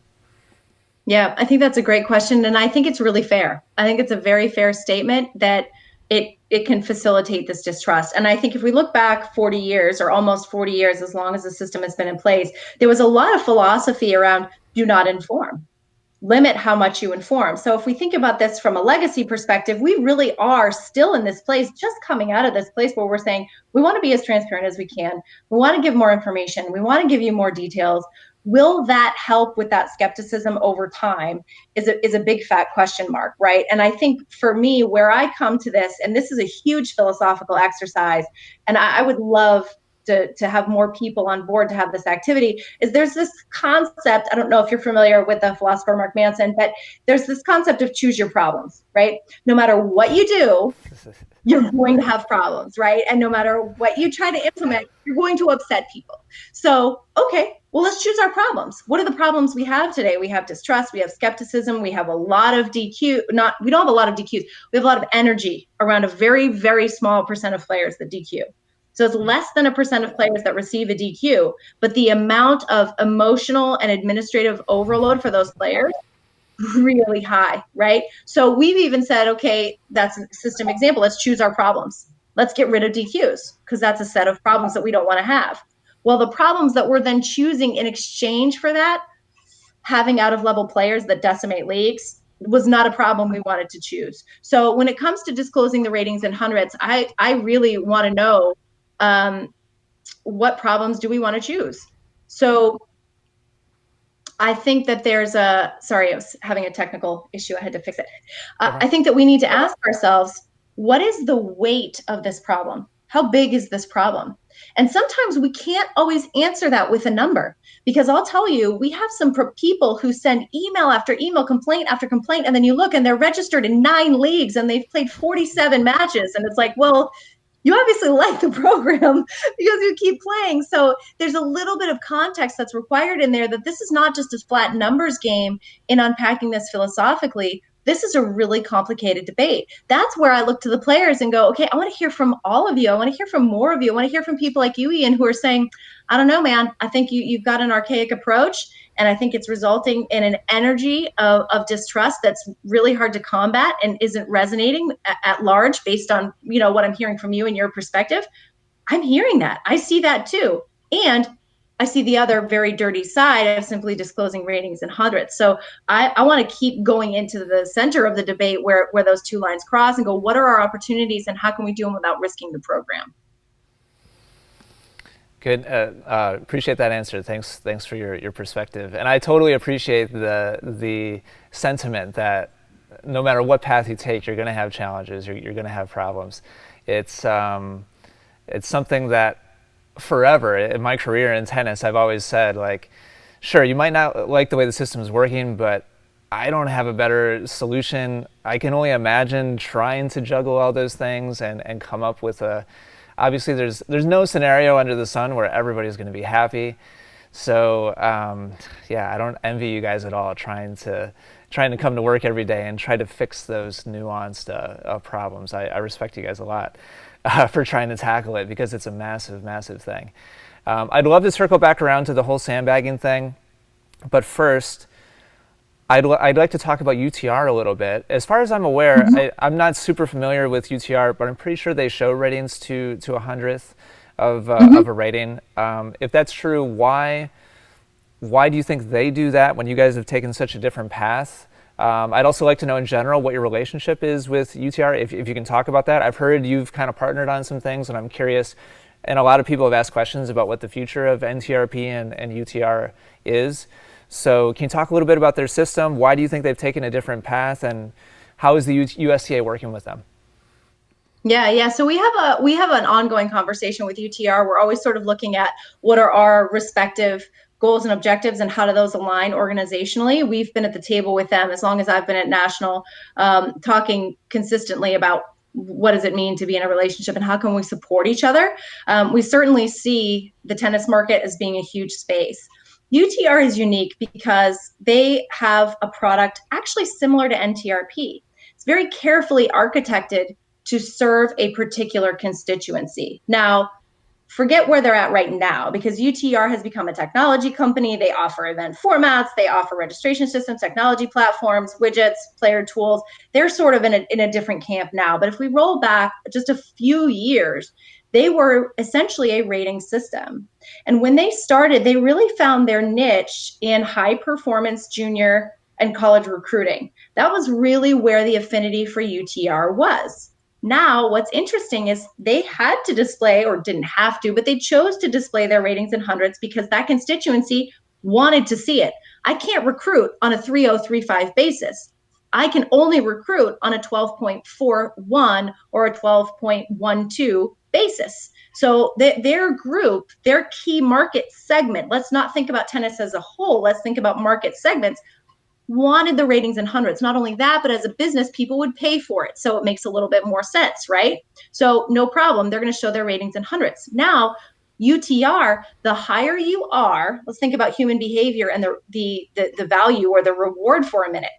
Yeah, I think that's a great question. And I think it's really fair. I think it's a very fair statement that it can facilitate this distrust. And I think if we look back 40 years or almost 40 years, as long as the system has been in place, there was a lot of philosophy around do not inform, limit how much you inform. So if we think about this from a legacy perspective, we really are still in this place, just coming out of this place where we're saying we want to be as transparent as we can. We want to give more information. We want to give you more details. Will that help with that skepticism over time is a big fat question mark, right? And I think for me, where I come to this, and this is a huge philosophical exercise, and I would love to have more people on board to have this activity, is there's this concept, I don't know if you're familiar with the philosopher Mark Manson, but there's this concept of choose your problems, right? No matter what you do, you're going to have problems, right? And no matter what you try to implement, you're going to upset people. So, okay, well, let's choose our problems. What are the problems we have today? We have distrust, we have skepticism, we have a lot of DQ, we don't have a lot of DQs, we have a lot of energy around a very, very small percent of players that DQ. So it's less than 1% of players that receive a DQ, but the amount of emotional and administrative overload for those players really high, right? So we've even said, okay, that's a system example. Let's choose our problems. Let's get rid of DQs because that's a set of problems that we don't want to have. Well, the problems that we're then choosing in exchange for that, having out of level players that decimate leagues, was not a problem we wanted to choose. So when it comes to disclosing the ratings in hundreds, I really want to know what problems do we want to choose? So I think that sorry, I was having a technical issue. I had to fix it. I think that we need to ask ourselves, what is the weight of this problem? How big is this problem? And sometimes we can't always answer that with a number, because I'll tell you, we have some people who send email after email, complaint after complaint, and then you look and they're registered in 9 leagues and they've played 47 matches. And it's like, well, you obviously like the program because you keep playing. So there's a little bit of context that's required in there, that this is not just a flat numbers game in unpacking this philosophically. This is a really complicated debate. That's where I look to the players and go, okay, I want to hear from all of you. I want to hear from more of you. I want to hear from people like you, Ian, who are saying, I don't know, man, I think you've got an archaic approach. And I think it's resulting in an energy of distrust that's really hard to combat and isn't resonating at large based on, what I'm hearing from you and your perspective. I'm hearing that. I see that too. And I see the other very dirty side of simply disclosing ratings in hundreds. So I want to keep going into the center of the debate where those two lines cross and go, what are our opportunities and how can we do them without risking the program? Good. Appreciate that answer. Thanks for your perspective. And I totally appreciate the sentiment that no matter what path you take, you're going to have challenges. You're going to have problems. It's something that forever in my career in tennis, I've always said, like, sure, you might not like the way the system is working, but I don't have a better solution. I can only imagine trying to juggle all those things and come up with obviously there's no scenario under the sun where everybody's going to be happy. So yeah, I don't envy you guys at all trying to come to work every day and try to fix those nuanced problems. I respect you guys a lot for trying to tackle it because it's a massive, massive thing. I'd love to circle back around to the whole sandbagging thing, but first, I'd like to talk about UTR a little bit. As far as I'm aware, I'm not super familiar with UTR, but I'm pretty sure they show ratings to a hundredth of a rating. If that's true, why do you think they do that when you guys have taken such a different path? I'd also like to know in general what your relationship is with UTR, if you can talk about that. I've heard you've kind of partnered on some things, and I'm curious, and a lot of people have asked questions about what the future of NTRP and UTR is. So can you talk a little bit about their system? Why do you think they've taken a different path, and how is the USTA working with them? Yeah. So we have an ongoing conversation with UTR. We're always sort of looking at what are our respective goals and objectives and how do those align organizationally. We've been at the table with them as long as I've been at national, talking consistently about what does it mean to be in a relationship and how can we support each other. We certainly see the tennis market as being a huge space. UTR is unique because they have a product actually similar to NTRP. It's very carefully architected to serve a particular constituency. Now, forget where they're at right now because UTR has become a technology company. They offer event formats, they offer registration systems, technology platforms, widgets, player tools. They're sort of in a different camp now. But if we roll back just a few years, they were essentially a rating system. And when they started, they really found their niche in high performance junior and college recruiting. That was really where the affinity for UTR was. Now, what's interesting is they had to display, or didn't have to, but they chose to display their ratings in hundreds because that constituency wanted to see it. I can't recruit on a 3035 basis. I can only recruit on a 12.41 or a 12.12 basis. So their group, their key market segment, let's not think about tennis as a whole, let's think about market segments, wanted the ratings in hundreds. Not only that, but as a business, people would pay for it. So it makes a little bit more sense, right? So no problem. They're going to show their ratings in hundreds. Now, UTR, the higher you are, let's think about human behavior and the value or the reward for a minute.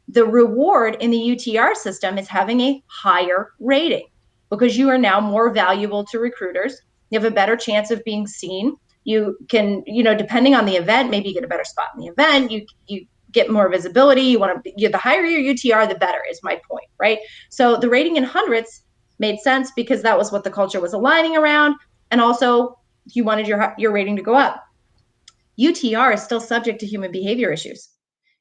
The reward in the UTR system is having a higher rating because you are now more valuable to recruiters. You have a better chance of being seen. You can, depending on the event, maybe you get a better spot in the event. You get more visibility. You want to, the higher your UTR, the better is my point, right? So the rating in hundreds made sense because that was what the culture was aligning around. And also you wanted your rating to go up. UTR is still subject to human behavior issues.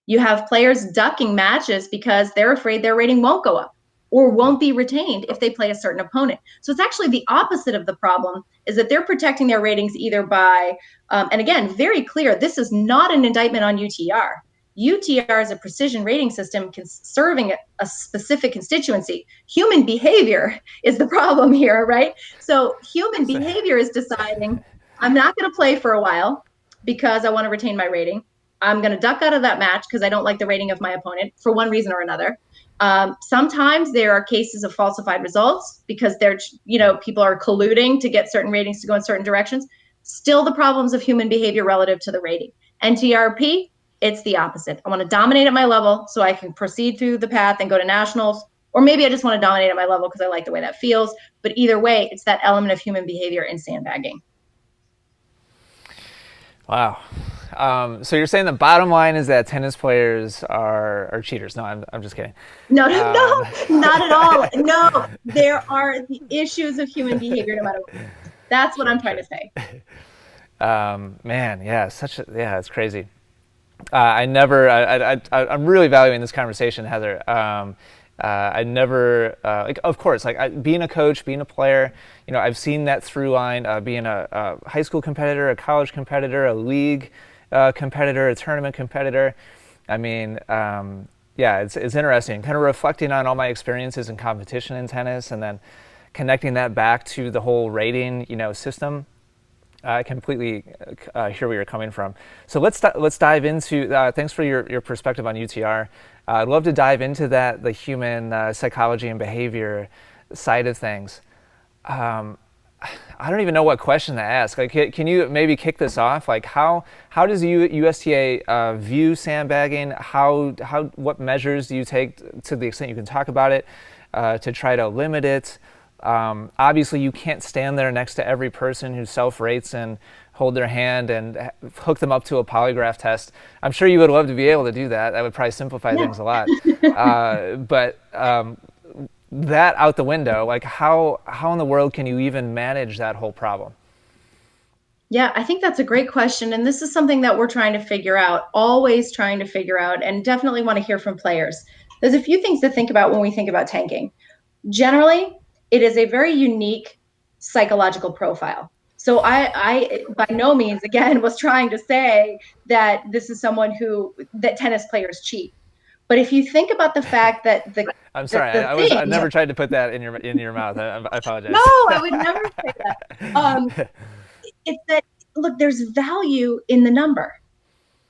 You have players ducking matches because they're afraid their rating won't go up or won't be retained if they play a certain opponent. So it's actually the opposite of the problem, is that they're protecting their ratings either by, and again, very clear, this is not an indictment on UTR. UTR is a precision rating system serving a specific constituency. Human behavior is the problem here, right? So human behavior is deciding, I'm not going to play for a while because I want to retain my rating. I'm going to duck out of that match because I don't like the rating of my opponent for one reason or another. Sometimes there are cases of falsified results because people are colluding to get certain ratings to go in certain directions. Still the problems of human behavior relative to the rating. NTRP, it's the opposite. I want to dominate at my level so I can proceed through the path and go to nationals. Or maybe I just want to dominate at my level because I like the way that feels. But either way, it's that element of human behavior in sandbagging. Wow. So you're saying the bottom line is that tennis players are cheaters? No, I'm just kidding. No, not at all. No, there are the issues of human behavior no matter what. That's what I'm trying to say. Man, yeah, it's crazy. I'm really valuing this conversation, Heather. I never, of course, being a coach, being a player, I've seen that through line, being a high school competitor, a college competitor, a league competitor, a tournament competitor. I mean, yeah, it's interesting, kind of reflecting on all my experiences in competition in tennis and then connecting that back to the whole rating, system. I completely hear where you're coming from. So let's dive into. Thanks for your perspective on UTR. I'd love to dive into the human psychology and behavior side of things. I don't even know what question to ask. Like, can you maybe kick this off? Like, how does USTA view sandbagging? What measures do you take, to the extent you can talk about it, to try to limit it? Obviously, you can't stand there next to every person who self-rates and hold their hand and hook them up to a polygraph test. I'm sure you would love to be able to do that. That would probably simplify Yeah. things a lot. But that out the window, like how in the world can you even manage that whole problem? Yeah, I think that's a great question. And this is something that we're trying to figure out, always trying to figure out, and definitely want to hear from players. There's a few things to think about when we think about tanking. Generally, it is a very unique psychological profile. So I by no means, again, was trying to say that this is someone that tennis players cheat. But if you think about the fact that I'm sorry, I thing, never tried to put that in your mouth. I no, apologize. I would never say that. It's that, look, there's value in the number.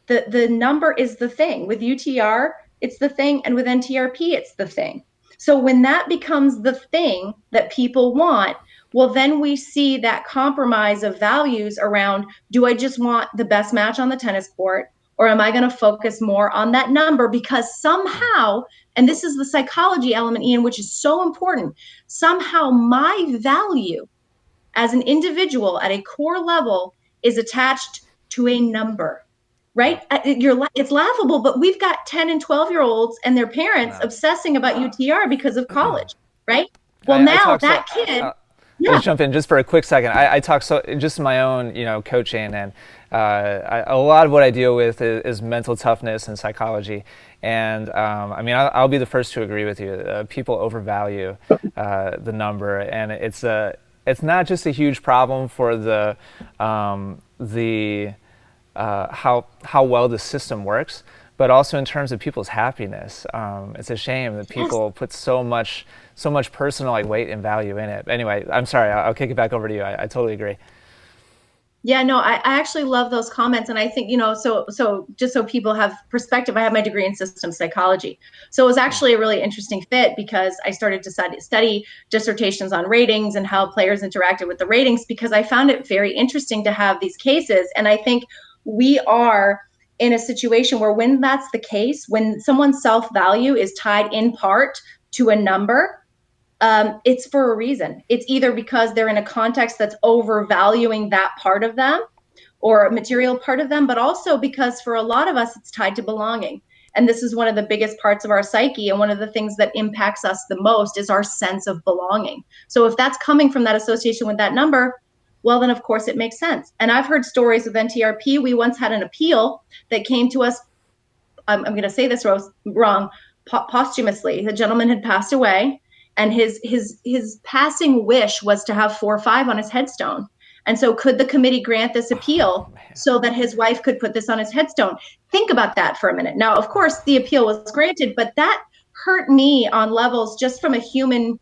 The number is the thing. With UTR, it's the thing, and with NTRP, it's the thing. So when that becomes the thing that people want, well, then we see that compromise of values around, do I just want the best match on the tennis court, or am I going to focus more on that number? Because somehow, and this is the psychology element, Ian, which is so important, somehow my value as an individual at a core level is attached to a number, Yeah. right? It's laughable, but we've got 10 and 12-year-olds and their parents No. obsessing about UTR because of college, right? Well, I now talk so. that kid, I'll yeah, just jump in just for a quick second. I talk so just my own, coaching, and a lot of what I deal with is mental toughness and psychology. And I mean, I'll be the first to agree with you. People overvalue the number, and it's not just a huge problem for the how well the system works, but also in terms of people's happiness. It's a shame that yes. people put so much personal like weight and value in it. Anyway, I'm sorry. I'll kick it back over to you. I totally agree. Yeah, no, I actually love those comments. And I think, so just so people have perspective, I have my degree in systems psychology. So it was actually a really interesting fit because I started to study dissertations on ratings and how players interacted with the ratings, because I found it very interesting to have these cases. And I think we are in a situation where, when that's the case, when someone's self-value is tied in part to a number, it's for a reason. It's either because they're in a context that's overvaluing that part of them or a material part of them, but also because for a lot of us, it's tied to belonging. And this is one of the biggest parts of our psyche. And one of the things that impacts us the most is our sense of belonging. So if that's coming from that association with that number, well, then of course it makes sense. And I've heard stories of NTRP. We once had an appeal that came to us. I'm going to say this wrong, posthumously. The gentleman had passed away, and his passing wish was to have 4 or 5 on his headstone. And so, could the committee grant this Oh appeal man. so that his wife could put this on his headstone? Think about that for a minute. Now, of course, the appeal was granted, but that hurt me on levels just from a human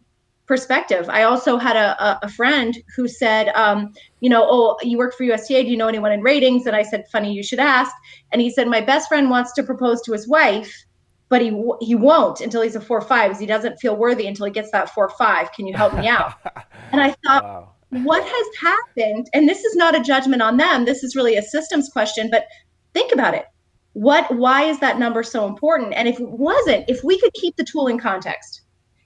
perspective. I also had a friend who said, oh, you work for USTA. Do you know anyone in ratings? And I said, funny you should ask. And he said, my best friend wants to propose to his wife, but he won't until he's a 4.5. He doesn't feel worthy until he gets that 4.5. Can you help me out? And I thought, Wow. what has happened? And this is not a judgment on them. This is really a systems question, but think about it. Why is that number so important? And if we could keep the tool in context,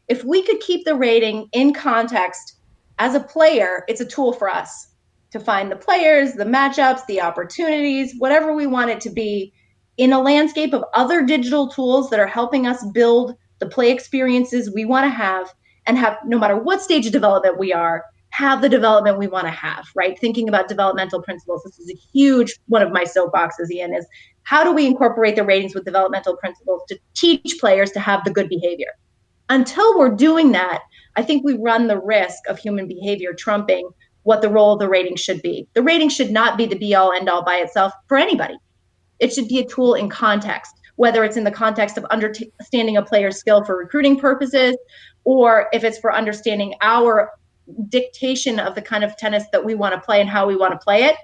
if we could keep the rating in context as a player, it's a tool for us to find the players, the matchups, the opportunities, whatever we want it to be, in a landscape of other digital tools that are helping us build the play experiences we want to have, and have, no matter what stage of development we are, have the development we want to have, right? Thinking about developmental principles. This is a huge one of my soapboxes, Ian, is how do we incorporate the ratings with developmental principles to teach players to have the good behavior? Until we're doing that, I think we run the risk of human behavior trumping what the role of the rating should be. The rating should not be the be all end all by itself for anybody. It should be a tool in context, whether it's in the context of understanding a player's skill for recruiting purposes, or if it's for understanding our dictation of the kind of tennis that we want to play and how we want to play it.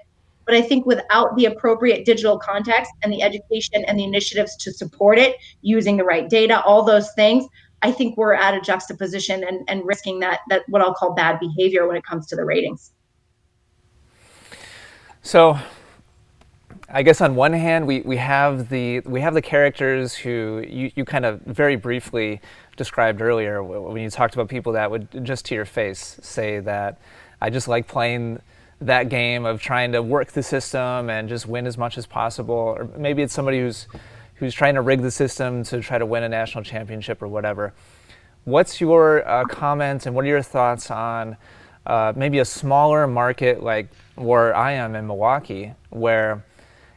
But I think without the appropriate digital context and the education and the initiatives to support it, using the right data, all those things, I think we're at a juxtaposition and risking that what I'll call bad behavior when it comes to the ratings. So I guess on one hand, we have the characters who you kind of very briefly described earlier when you talked about people that would just to your face say that I just like playing that game of trying to work the system and just win as much as possible. Or maybe it's somebody who's trying to rig the system to try to win a national championship or whatever. What's your comment and what are your thoughts on maybe a smaller market like where I am in Milwaukee, where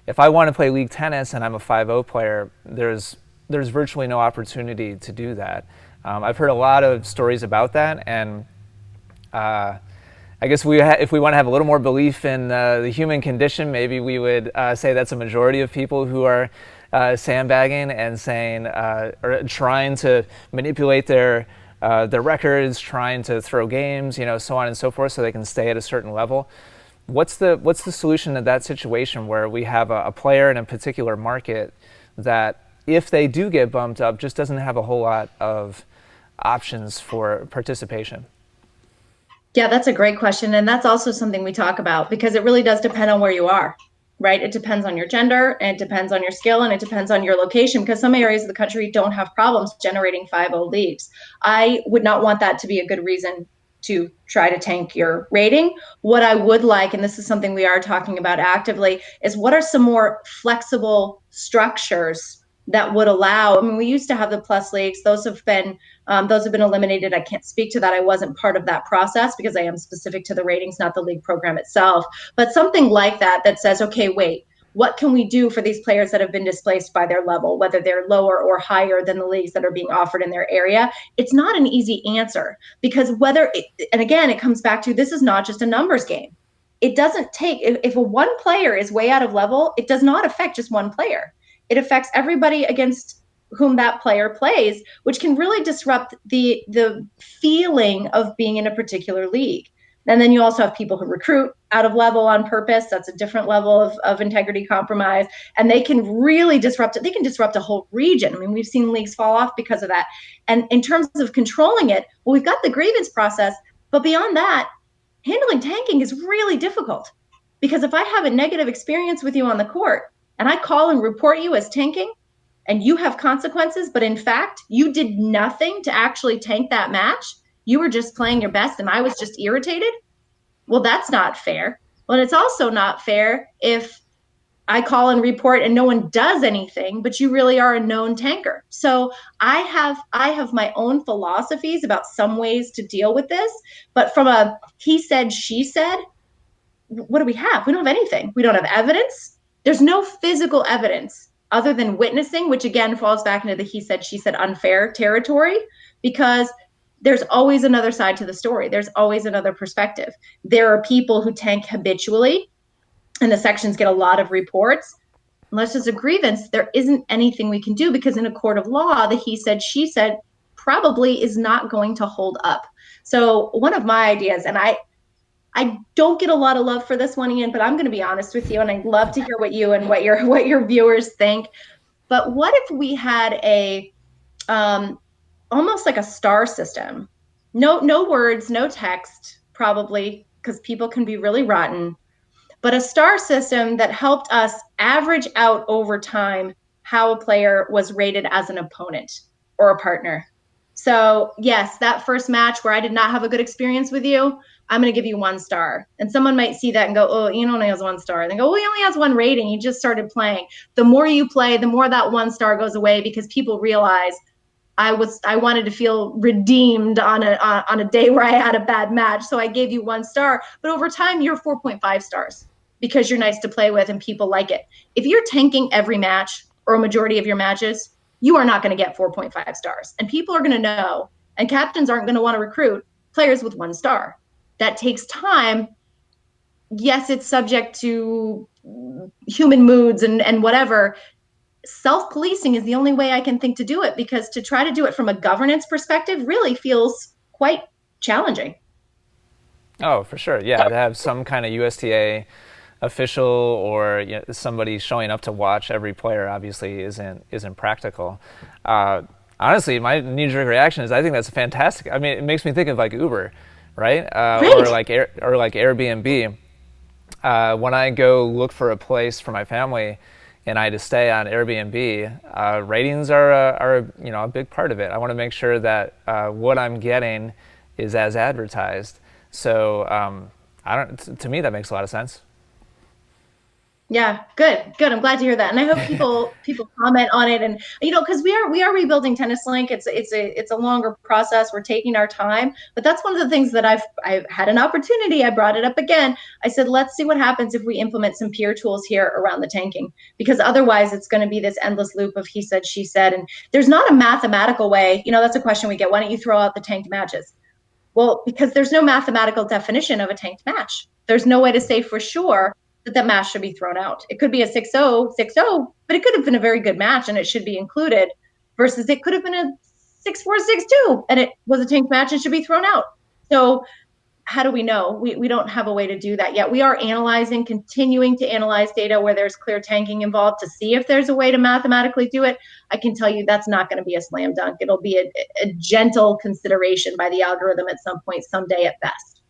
if I want to play league tennis and I'm a 5-0 player, there's virtually no opportunity to do that. I've heard a lot of stories about that, and I guess if we want to have a little more belief in the human condition, maybe we would say that's a majority of people who are sandbagging and saying or trying to manipulate their records, trying to throw games, so on and so forth, so they can stay at a certain level. What's the solution to that situation where we have a player in a particular market that, if they do get bumped up, just doesn't have a whole lot of options for participation? Yeah, that's a great question. And that's also something we talk about because it really does depend on where you are, right? It depends on your gender, and it depends on your skill, and it depends on your location because some areas of the country don't have problems generating 5-0 leagues. I would not want that to be a good reason to try to tank your rating. What I would like, and this is something we are talking about actively, is what are some more flexible structures that would allow. I mean, we used to have the plus leagues; those have been eliminated. I can't speak to that. I wasn't part of that process because I am specific to the ratings, not the league program itself. But something like that says, okay, wait, what can we do for these players that have been displaced by their level, whether they're lower or higher than the leagues that are being offered in their area? It's not an easy answer because and again, it comes back to this is not just a numbers game. It doesn't take, if a one player is way out of level, it does not affect just one player. It affects everybody against whom that player plays, which can really disrupt the feeling of being in a particular league. And then you also have people who recruit out of level on purpose. That's a different level of integrity compromise. And they can really disrupt it. They can disrupt a whole region. I mean, we've seen leagues fall off because of that. And in terms of controlling it, well, we've got the grievance process. But beyond that, handling tanking is really difficult. Because if I have a negative experience with you on the court and I call and report you as tanking, and you have consequences, but in fact, you did nothing to actually tank that match. You were just playing your best and I was just irritated. Well, that's not fair. Well, it's also not fair if I call and report and no one does anything, but you really are a known tanker. So I have my own philosophies about some ways to deal with this, but from a he said, she said, what do we have? We don't have anything. We don't have evidence. There's no physical evidence other than witnessing, which again falls back into the he said, she said unfair territory, because there's always another side to the story. There's always another perspective. There are people who tank habitually, and the sections get a lot of reports. Unless there's a grievance, there isn't anything we can do because in a court of law, the he said, she said probably is not going to hold up. So one of my ideas, and I don't get a lot of love for this one, Ian, but I'm going to be honest with you, and I'd love to hear what you and what your viewers think. But what if we had a almost like a star system? No words, no text, probably because people can be really rotten. But a star system that helped us average out over time how a player was rated as an opponent or a partner. So yes, that first match where I did not have a good experience with you, I'm going to give you 1 star. And someone might see that and go, oh, Ian only has 1 star. And they go, well, he only has 1 rating. He just started playing. The more you play, the more that 1 star goes away because people realize I wanted to feel redeemed on a day where I had a bad match. So I gave you 1 star. But over time, you're 4.5 stars because you're nice to play with and people like it. If you're tanking every match or a majority of your matches, you are not going to get 4.5 stars. And people are going to know, and captains aren't going to want to recruit players with 1 star. That takes time. Yes, it's subject to human moods and whatever. Self-policing is the only way I can think to do it, because to try to do it from a governance perspective really feels quite challenging. Oh, for sure. Yeah, to have some kind of USTA official or somebody showing up to watch every player obviously isn't practical. Honestly, my knee-jerk reaction is I think that's fantastic. I mean, it makes me think of like Uber, right? Or Right. like or like Airbnb. When I go look for a place for my family, and I just stay on Airbnb, ratings are a big part of it. I want to make sure that what I'm getting is as advertised. So I don't. To me, that makes a lot of sense. Yeah, good, good. I'm glad to hear that, and I hope people comment on it. And because we are rebuilding Tennis Link. It's a longer process. We're taking our time, but that's one of the things that I've had an opportunity. I brought it up again. I said, let's see what happens if we implement some peer tools here around the tanking, because otherwise it's going to be this endless loop of he said, she said, and there's not a mathematical way. That's a question we get. Why don't you throw out the tanked matches? Well, because there's no mathematical definition of a tanked match. There's no way to say for sure that that match should be thrown out. It could be a 6-0, 6-0, but it could have been a very good match and it should be included, versus it could have been a 6-4, 6-2 and it was a tanked match and should be thrown out. So how do we know? We don't have a way to do that yet. We are continuing to analyze data where there's clear tanking involved to see if there's a way to mathematically do it. I can tell you that's not going to be a slam dunk. It'll be a gentle consideration by the algorithm at some point, someday at best.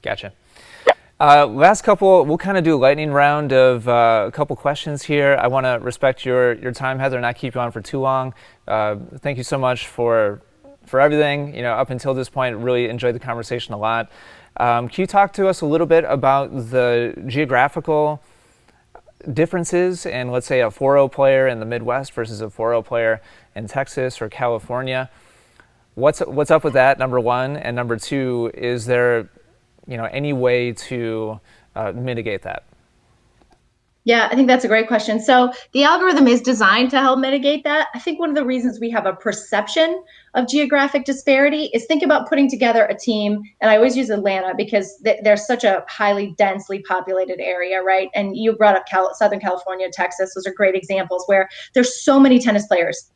Gotcha. Last couple, we'll kind of do a lightning round of a couple questions here. I want to respect your time, Heather, and not keep you on for too long. Thank you so much for everything. Up until this point, really enjoyed the conversation a lot. Can you talk to us a little bit about the geographical differences in, let's say, a 4-0 player in the Midwest versus a 4-0 player in Texas or California? What's up with that, number one? And number two, is there any way to mitigate that? Yeah, I think that's a great question. So the algorithm is designed to help mitigate that. I think one of the reasons we have a perception of geographic disparity is think about putting together a team. And I always use Atlanta because there's such a highly densely populated area, right? And you brought up Southern California, Texas. Those are great examples where there's so many tennis players.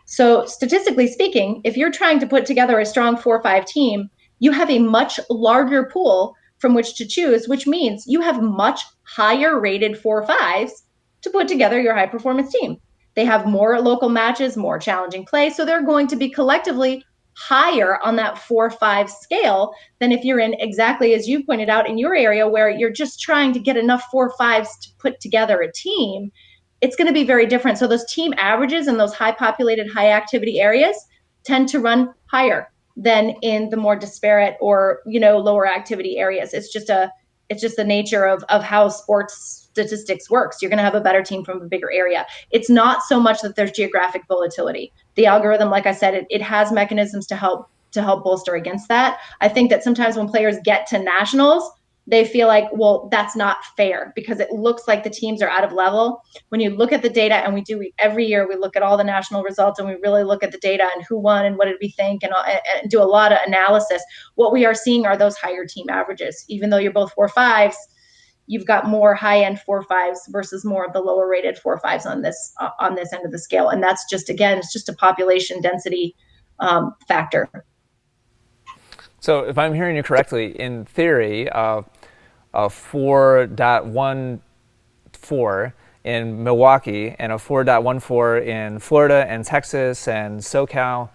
So statistically speaking, if you're trying to put together a strong 4-5 team, you have a much larger pool from which to choose, which means you have much higher rated 4-5s to put together your high performance team. They have more local matches, more challenging play. So they're going to be collectively higher on that 4-5 scale than if you're in, exactly as you pointed out, in your area where you're just trying to get enough 4-5s to put together a team. It's going to be very different. So those team averages in those high populated, high activity areas tend to run higher than in the more disparate or lower activity areas. It's just the nature of how sports statistics works. You're going to have a better team from a bigger area. It's not so much that there's geographic volatility. The algorithm, like I said, it has mechanisms to help bolster against that. I think that sometimes when players get to nationals, they feel like, well, that's not fair because it looks like the teams are out of level. When you look at the data, and every year we look at all the national results and we really look at the data and who won and what did we think, and do a lot of analysis. What we are seeing are those higher team averages. Even though you're both 4-5s, you've got more high-end 4-5s versus more of the lower-rated 4-5s on this end of the scale. And that's just, again, it's just a population density factor. So if I'm hearing you correctly, in theory, a 4.14 in Milwaukee and a 4.14 in Florida and Texas and SoCal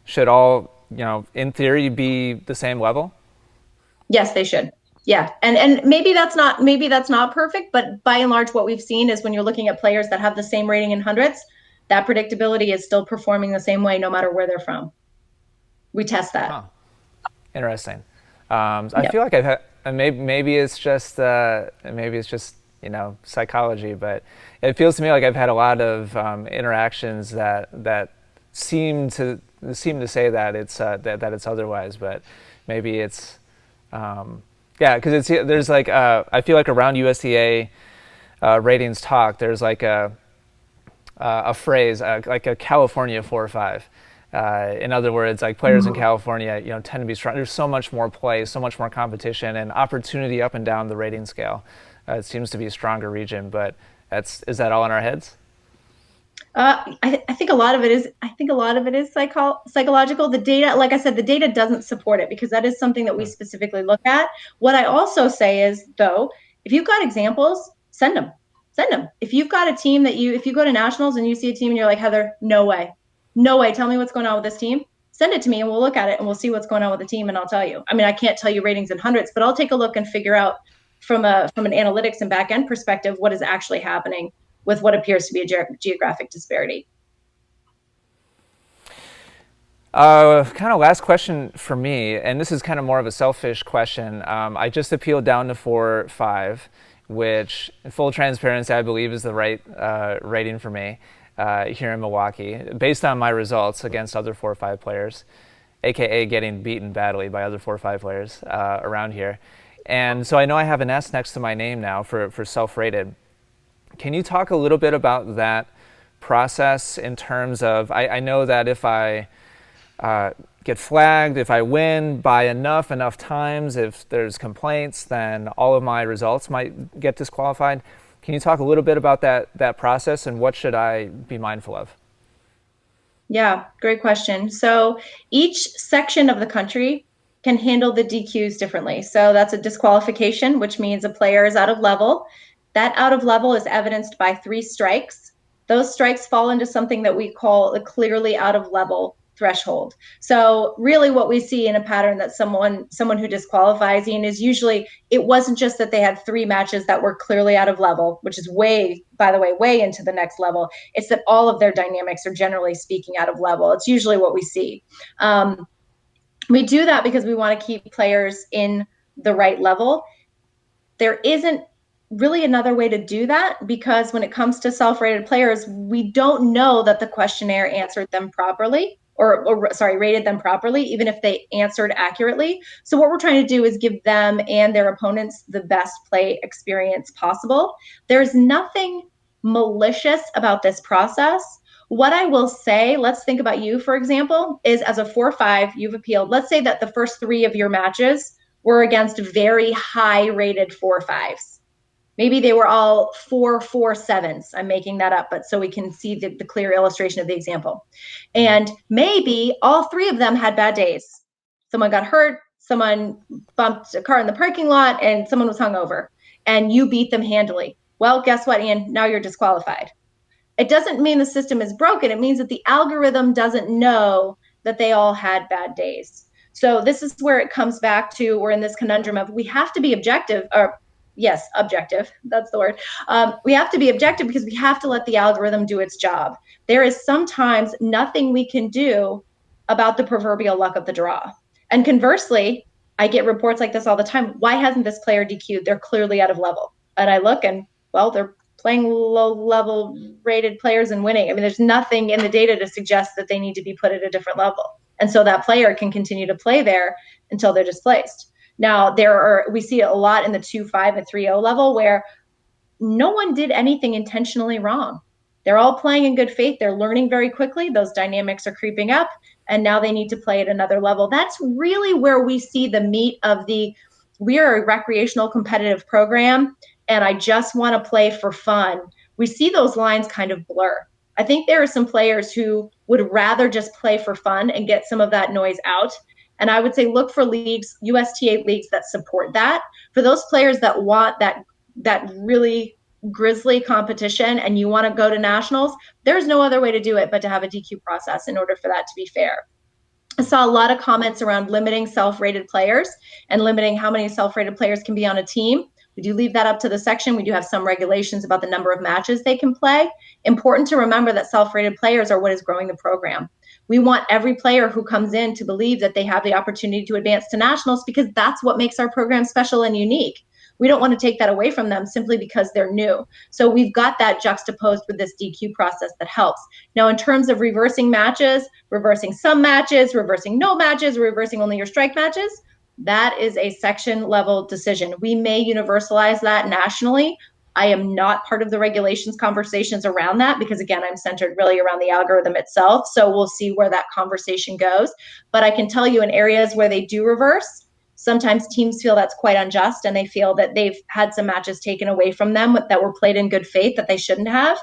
should all, in theory, be the same level? Yes, they should. Yeah, and maybe that's not perfect, but by and large, what we've seen is when you're looking at players that have the same rating in hundreds, that predictability is still performing the same way no matter where they're from. We test that. Huh. Interesting. I Yeah. feel like I've had, maybe it's just psychology, but it feels to me like I've had a lot of interactions that seem to say that it's otherwise, but maybe it's yeah, because there's like I feel like around USTA ratings talk, there's like a phrase like a California 4 or 5. In other words, like players in California, tend to be strong. There's so much more play, so much more competition, and opportunity up and down the rating scale. It seems to be a stronger region, but is that all in our heads? I think a lot of it is. I think a lot of it is psychological. The data, like I said, the data doesn't support it because that is something that we Hmm. specifically look at. What I also say is, though, if you've got examples, send them. If you've got a team if you go to nationals and you see a team and you're like, Heather, no way. No way. Tell me what's going on with this team. Send it to me and we'll look at it and we'll see what's going on with the team and I'll tell you. I mean, I can't tell you ratings in hundreds, but I'll take a look and figure out from an analytics and back end perspective what is actually happening with what appears to be a geographic disparity. Kind of last question for me, and this is kind of more of a selfish question. I just appealed down to 4.5, which, in full transparency, I believe is the right rating for me here in Milwaukee, based on my results against other 4.5 players, aka getting beaten badly by other 4.5 players around here. And so I know I have an S next to my name now for self-rated. Can you talk a little bit about that process in terms of, I know that if I get flagged, if I win by enough times, if there's complaints, then all of my results might get disqualified. Can you talk a little bit about that process and what should I be mindful of? Yeah, great question. So each section of the country can handle the DQs differently. So that's a disqualification, which means a player is out of level. That out of level is evidenced by 3 strikes. Those strikes fall into something that we call a clearly out of level threshold. So really what we see in a pattern that someone who disqualifies Ian is usually it wasn't just that they had 3 matches that were clearly out of level, which is way, by the way, way into the next level. It's that all of their dynamics are generally speaking out of level. It's usually what we see. We do that because we want to keep players in the right level. There isn't really another way to do that because when it comes to self-rated players, we don't know that the questionnaire answered them properly or sorry, rated them properly, even if they answered accurately. So what we're trying to do is give them and their opponents the best play experience possible. There's nothing malicious about this process. What I will say, let's think about you, for example, is as a 4-5, you've appealed. Let's say that the first 3 of your matches were against very high rated 4-5s. Maybe they were all 4-4-7s. I'm making that up, but so we can see the clear illustration of the example. And maybe all 3 of them had bad days. Someone got hurt, someone bumped a car in the parking lot, and someone was hungover, and you beat them handily. Well, guess what, Ian? Now you're disqualified. It doesn't mean the system is broken. It means that the algorithm doesn't know that they all had bad days. So this is where it comes back to, we're in this conundrum of we have to be objective, or yes, objective, that's the word. We have to be objective because we have to let the algorithm do its job. There is sometimes nothing we can do about the proverbial luck of the draw. And conversely, I get reports like this all the time. Why hasn't this player DQ'd? They're clearly out of level. And I look and, well, they're playing low level rated players and winning. I mean, there's nothing in the data to suggest that they need to be put at a different level. And so that player can continue to play there until they're displaced. Now, we see it a lot in the 2-5 and 3-0 level where no one did anything intentionally wrong. They're all playing in good faith. They're learning very quickly. Those dynamics are creeping up, and now they need to play at another level. That's really where we see the meat of we are a recreational competitive program, and I just want to play for fun. We see those lines kind of blur. I think there are some players who would rather just play for fun and get some of that noise out. And I would say look for leagues, USTA leagues that support that. For those players that want that really grisly competition and you want to go to nationals, there's no other way to do it but to have a DQ process in order for that to be fair. I saw a lot of comments around limiting self-rated players and limiting how many self-rated players can be on a team. We do leave that up to the section. We do have some regulations about the number of matches they can play. Important to remember that self-rated players are what is growing the program. We want every player who comes in to believe that they have the opportunity to advance to nationals because that's what makes our program special and unique. We don't want to take that away from them simply because they're new. So we've got that juxtaposed with this DQ process that helps. Now, in terms of reversing matches, reversing some matches, reversing no matches, reversing only your strike matches, that is a section level decision. We may universalize that nationally. I am not part of the regulations conversations around that because, again, I'm centered really around the algorithm itself. So we'll see where that conversation goes. But I can tell you in areas where they do reverse, sometimes teams feel that's quite unjust and they feel that they've had some matches taken away from them that were played in good faith that they shouldn't have.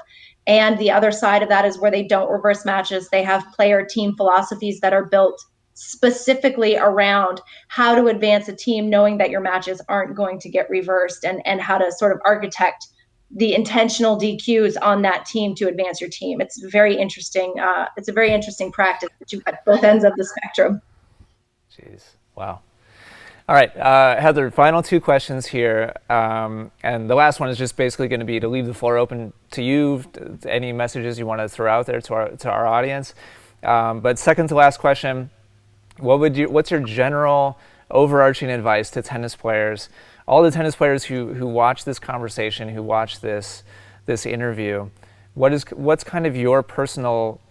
And the other side of that is where they don't reverse matches. They have player team philosophies that are built specifically around how to advance a team knowing that your matches aren't going to get reversed and how to sort of architect the intentional DQs on that team to advance your team. It's very interesting. It's a very interesting practice that you've got both ends of the spectrum. Jeez, wow. All right, Heather, final two questions here. And the last one is just basically going to be to leave the floor open to you, to any messages you want to throw out there to our audience. But second to last question, what's your general overarching advice to tennis players, all the tennis players who watch this conversation, who watch this interview? What's kind of your personal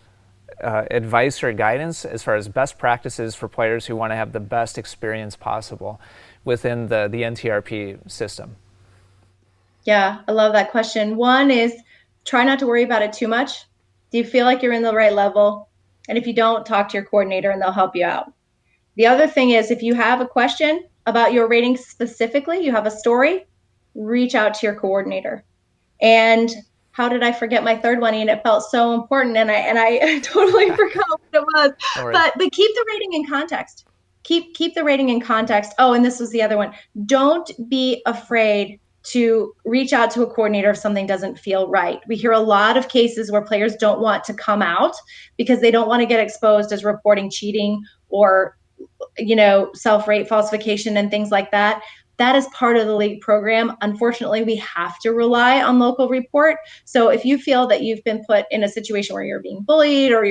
advice or guidance as far as best practices for players who want to have the best experience possible within the NTRP system? Yeah, I love that question. One is try not to worry about it too much. Do you feel like you're in the right level? And if you don't, talk to your coordinator and they'll help you out. The other thing is if you have a question about your rating specifically, you have a story, reach out to your coordinator. And how did I forget my third one? And it felt so important, and I totally forgot what it was. No But keep the rating in context. Keep the rating in context. Oh, and this was the other one. Don't be afraid to reach out to a coordinator if something doesn't feel right. We hear a lot of cases where players don't want to come out because they don't want to get exposed as reporting cheating or self-rate falsification and things like that. That is part of the league program. Unfortunately, we have to rely on local report. So if you feel that you've been put in a situation where you're being bullied or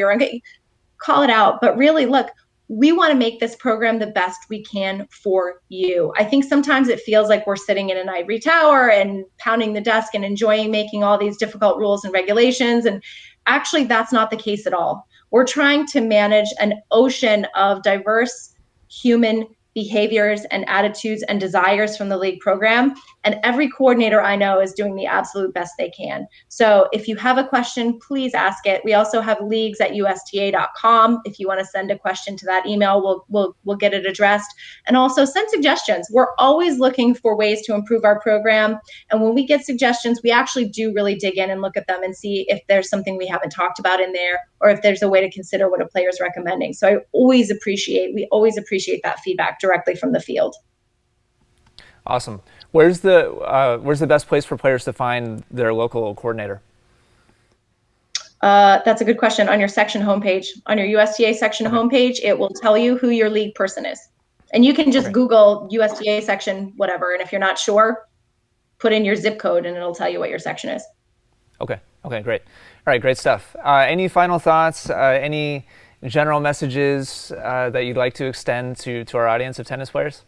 call it out. But really, look, we want to make this program the best we can for you. I think sometimes it feels like we're sitting in an ivory tower and pounding the desk and enjoying making all these difficult rules and regulations. And actually, that's not the case at all. We're trying to manage an ocean of diverse human behaviors and attitudes and desires from the league program. And every coordinator I know is doing the absolute best they can. So if you have a question, please ask it. We also have leagues at USTA.com. If you want to send a question to that email, we'll get it addressed. And also send suggestions. We're always looking for ways to improve our program. And when we get suggestions, we actually do really dig in and look at them and see if there's something we haven't talked about in there, or if there's a way to consider what a player is recommending. So we always appreciate that feedback directly from the field. Awesome. Where's the best place for players to find their local coordinator? That's a good question. On your section homepage, on your USTA section homepage, it will tell you who your league person is. And you can just Google USTA section, whatever. And if you're not sure, put in your zip code and it'll tell you what your section is. Okay, great. All right, great stuff. Any final thoughts, any general messages that you'd like to extend to our audience of tennis players?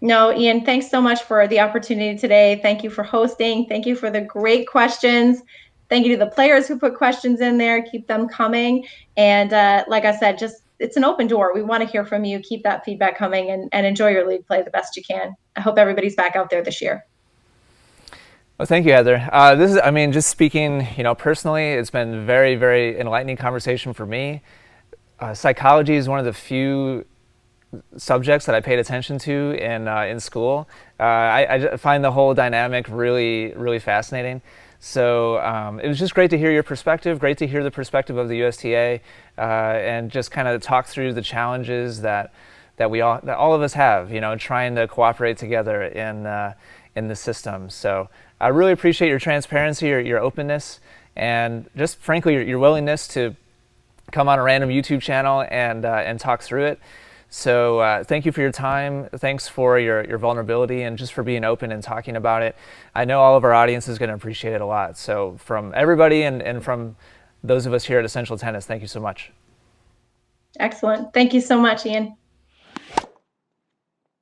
No, Ian, thanks so much for the opportunity today. Thank you for hosting. Thank you for the great questions. Thank you to the players who put questions in there. Keep them coming. And like I said, it's an open door. We want to hear from you. Keep that feedback coming and enjoy your league play the best you can. I hope everybody's back out there this year. Well, thank you, Heather. Just speaking, personally, it's been very, very enlightening conversation for me. Psychology is one of the few subjects that I paid attention to in school. I find the whole dynamic really, really fascinating. So it was just great to hear your perspective, great to hear the perspective of the USTA, and just kind of talk through the challenges that all of us have, trying to cooperate together in the system. So I really appreciate your transparency, your openness, and just frankly your willingness to come on a random YouTube channel and talk through it. So thank you for your time. Thanks for your vulnerability and just for being open and talking about it. I know all of our audience is going to appreciate it a lot. So from everybody and from those of us here at Essential Tennis, thank you so much. Excellent. Thank you so much, Ian.